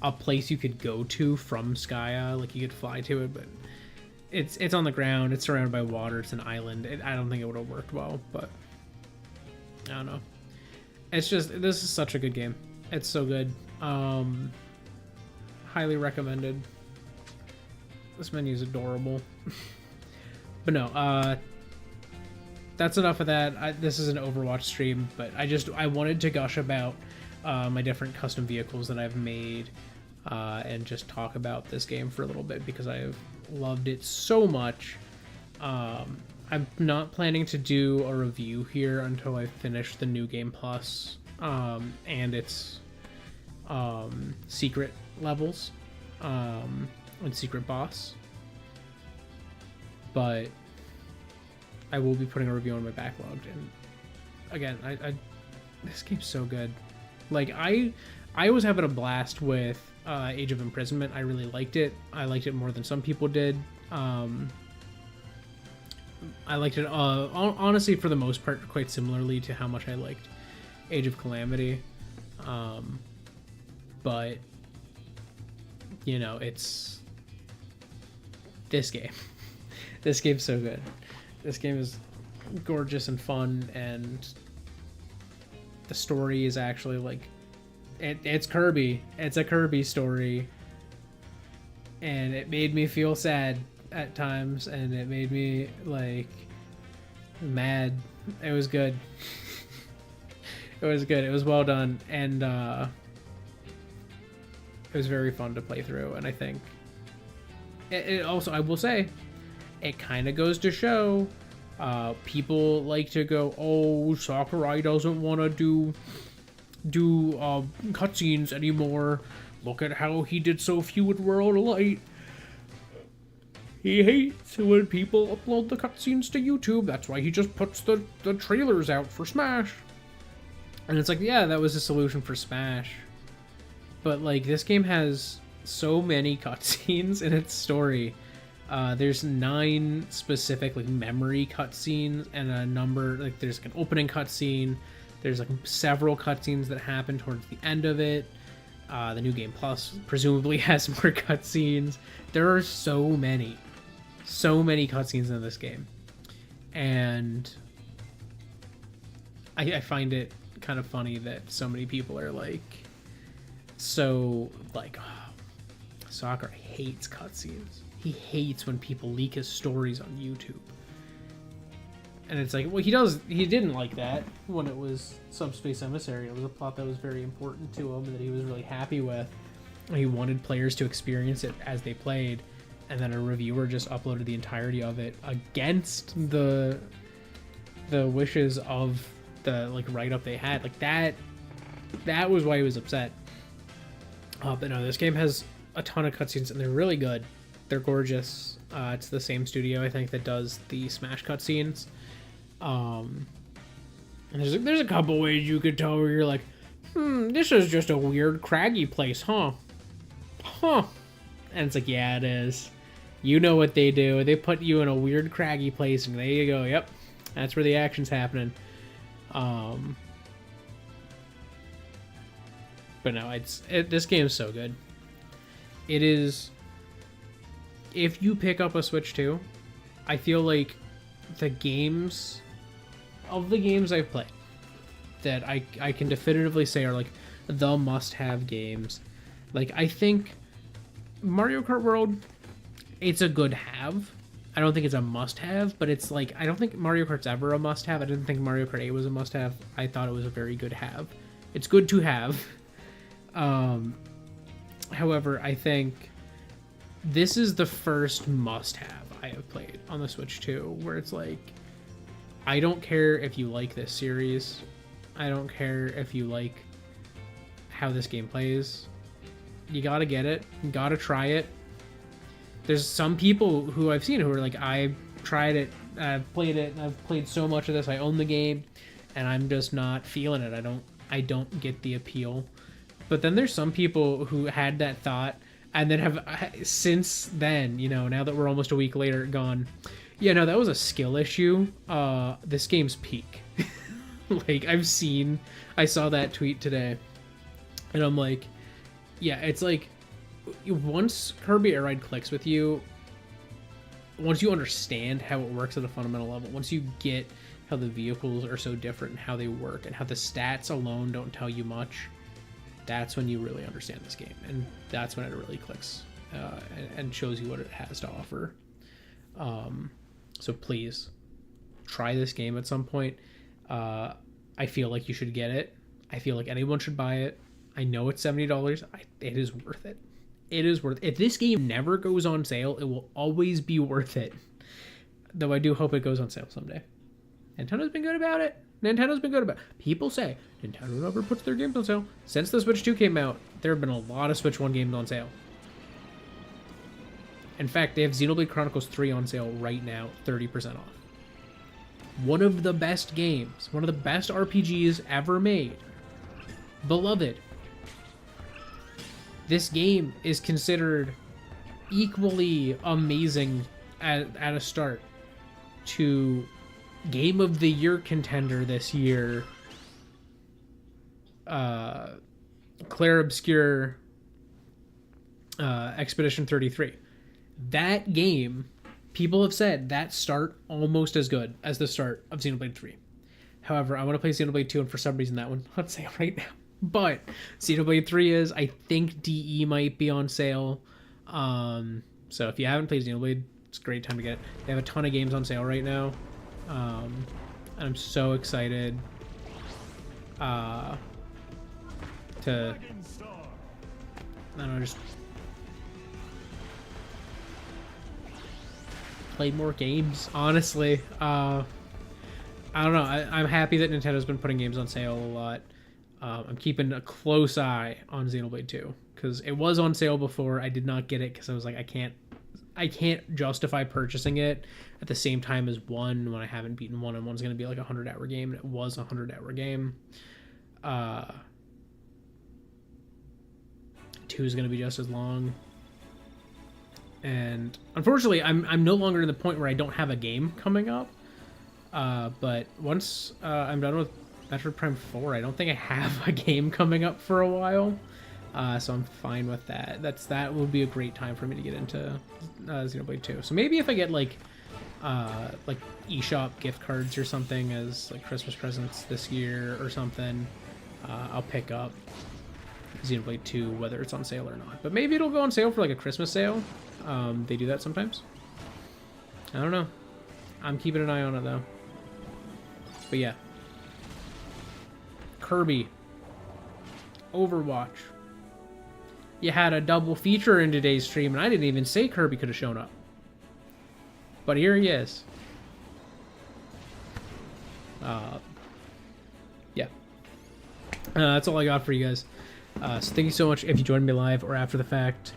a place you could go to from Skya, like you could fly to it, but it's on the ground, it's surrounded by water, it's an island. I don't think it would have worked well, but I don't know. It's just, this is such a good game. It's so good. Highly recommended. This menu is adorable. But no, that's enough of that. This is an Overwatch stream, but I wanted to gush about my different custom vehicles that I've made, and just talk about this game for a little bit because I have loved it so much. I'm not planning to do a review here until I finish the New Game Plus and its secret levels and secret boss. But I will be putting a review on my backlog. And again, I this game's so good. Like I was having a blast with Age of Imprisonment. I really liked it. I liked it more than some people did. I liked it honestly for the most part quite similarly to how much I liked Age of Calamity. But you know, it's this game. This game's so good. This game is gorgeous and fun, and the story is actually like it's Kirby. It's a Kirby story, and it made me feel sad at times, and it made me like mad. It was good. It was good. It was well done, and it was very fun to play through. And I think it also, I will say, it kind of goes to show people like to go, oh, Sakurai doesn't want to do cutscenes anymore. Look at how he did so few in World of Light. He hates when people upload the cutscenes to YouTube. That's why he just puts the trailers out for Smash. And it's like, yeah, that was a solution for Smash. But like, this game has so many cutscenes in its story. There's 9 specific like memory cutscenes and a number, like there's like an opening cutscene. There's like several cutscenes that happen towards the end of it. The New Game Plus presumably has more cutscenes. There are so many cutscenes in this game, and I find it kind of funny that so many people are like, oh, Sakurai hates cutscenes. He hates when people leak his stories on YouTube. And it's like, well, he didn't like that when it was Subspace Emissary. It was a plot that was very important to him, that he was really happy with. He wanted players to experience it as they played, and then a reviewer just uploaded the entirety of it against the wishes of the like write-up they had. Like that was why he was upset. But no, this game has a ton of cutscenes, and they're really good. They're gorgeous. It's the same studio, I think, that does the Smash cutscenes. And there's a couple ways you could tell where you're like, this is just a weird craggy place, huh? And it's like, yeah, it is. You know what they do. They put you in a weird craggy place, and there you go. Yep, that's where the action's happening. But no, this game is so good. It is. If you pick up a Switch 2, I feel like the games I've played that I can definitively say are like the must-have games. Like, I think Mario Kart World, it's a good have. I don't think it's a must-have, but it's like, I don't think Mario Kart's ever a must-have. I didn't think Mario Kart 8 was a must-have. I thought it was a very good have. It's good to have. However, I think this is the first must-have I have played on the Switch 2, where it's like, I don't care if you like this series. I don't care if you like how this game plays. You gotta get it. You gotta try it. There's some people who I've seen who are like, I've tried it, I've played it, and I've played so much of this, I own the game, and I'm just not feeling it. I don't get the appeal. But then there's some people who had that thought, and then have since then, you know, now that we're almost a week later, gone, yeah, no, that was a skill issue. This game's peak. Like, I saw that tweet today, and I'm like, yeah, it's like, once Kirby Air Ride clicks with you, once you understand how it works at a fundamental level, once you get how the vehicles are so different and how they work and how the stats alone don't tell you much, that's when you really understand this game, and that's when it really clicks and shows you what it has to offer. So please try this game at some point, I feel like you should get it. I feel like anyone should buy it. I know it's $70. It is worth it. It is worth it. If this game never goes on sale, it will always be worth it. Though I do hope it goes on sale someday. Nintendo's been good about it. People say Nintendo never puts their games on sale. Since the Switch 2 came out, there have been a lot of Switch 1 games on sale. In fact, they have Xenoblade Chronicles 3 on sale right now, 30% off. One of the best games, one of the best RPGs ever made. Beloved. This game is considered equally amazing at a start to Game of the Year contender this year, Claire Obscure Expedition 33. That game, people have said that start almost as good as the start of Xenoblade 3. However, I want to play Xenoblade 2, and for some reason that one's on sale right now. But Xenoblade 3 is, I think DE might be on sale. So if you haven't played Xenoblade, it's a great time to get it. They have a ton of games on sale right now. And I'm so excited to, I don't know, just play more games, honestly. I don't know. I'm happy that Nintendo's been putting games on sale a lot. I'm keeping a close eye on Xenoblade 2 because it was on sale before. I did not get it because I was like, I can't justify purchasing it at the same time as 1 when I haven't beaten 1, and 1's going to be like a 100-hour game, and it was a 100-hour game. 2 is going to be just as long. And unfortunately, I'm no longer to the point where I don't have a game coming up. But once I'm done with Metroid Prime 4, I don't think I have a game coming up for a while. So I'm fine with that. That would be a great time for me to get into Xenoblade 2. So maybe if I get like eShop gift cards or something as like Christmas presents this year or something, I'll pick up Xenoblade 2, whether it's on sale or not. But maybe it'll go on sale for like a Christmas sale. They do that sometimes. I don't know. I'm keeping an eye on it though. But yeah. Kirby. Overwatch. You had a double feature in today's stream, and I didn't even say Kirby could have shown up. But here he is. Yeah. That's all I got for you guys. So thank you so much if you joined me live or after the fact.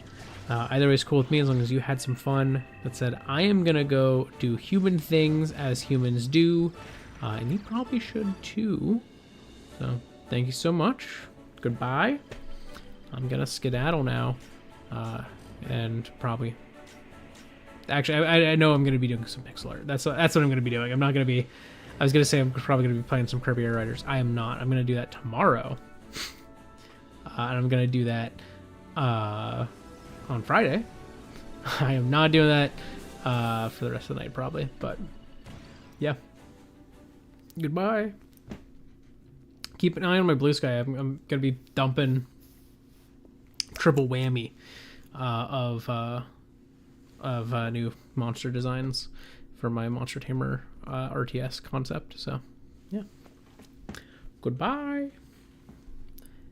Either way is cool with me as long as you had some fun. That said, I am going to go do human things as humans do. And you probably should too. So thank you so much. Goodbye. I'm going to skedaddle now. And probably... Actually, I know I'm going to be doing some pixel art. That's what I'm going to be doing. I'm not going to be... I was going to say I'm probably going to be playing some Kirby Air Riders. I am not. I'm going to do that tomorrow. And I'm going to do that on Friday. I am not doing that for the rest of the night probably. But yeah. Goodbye. Keep an eye on my Blue Sky. I'm going to be dumping triple whammy of new monster designs for my Monster Tamer RTS concept. So, yeah. Goodbye.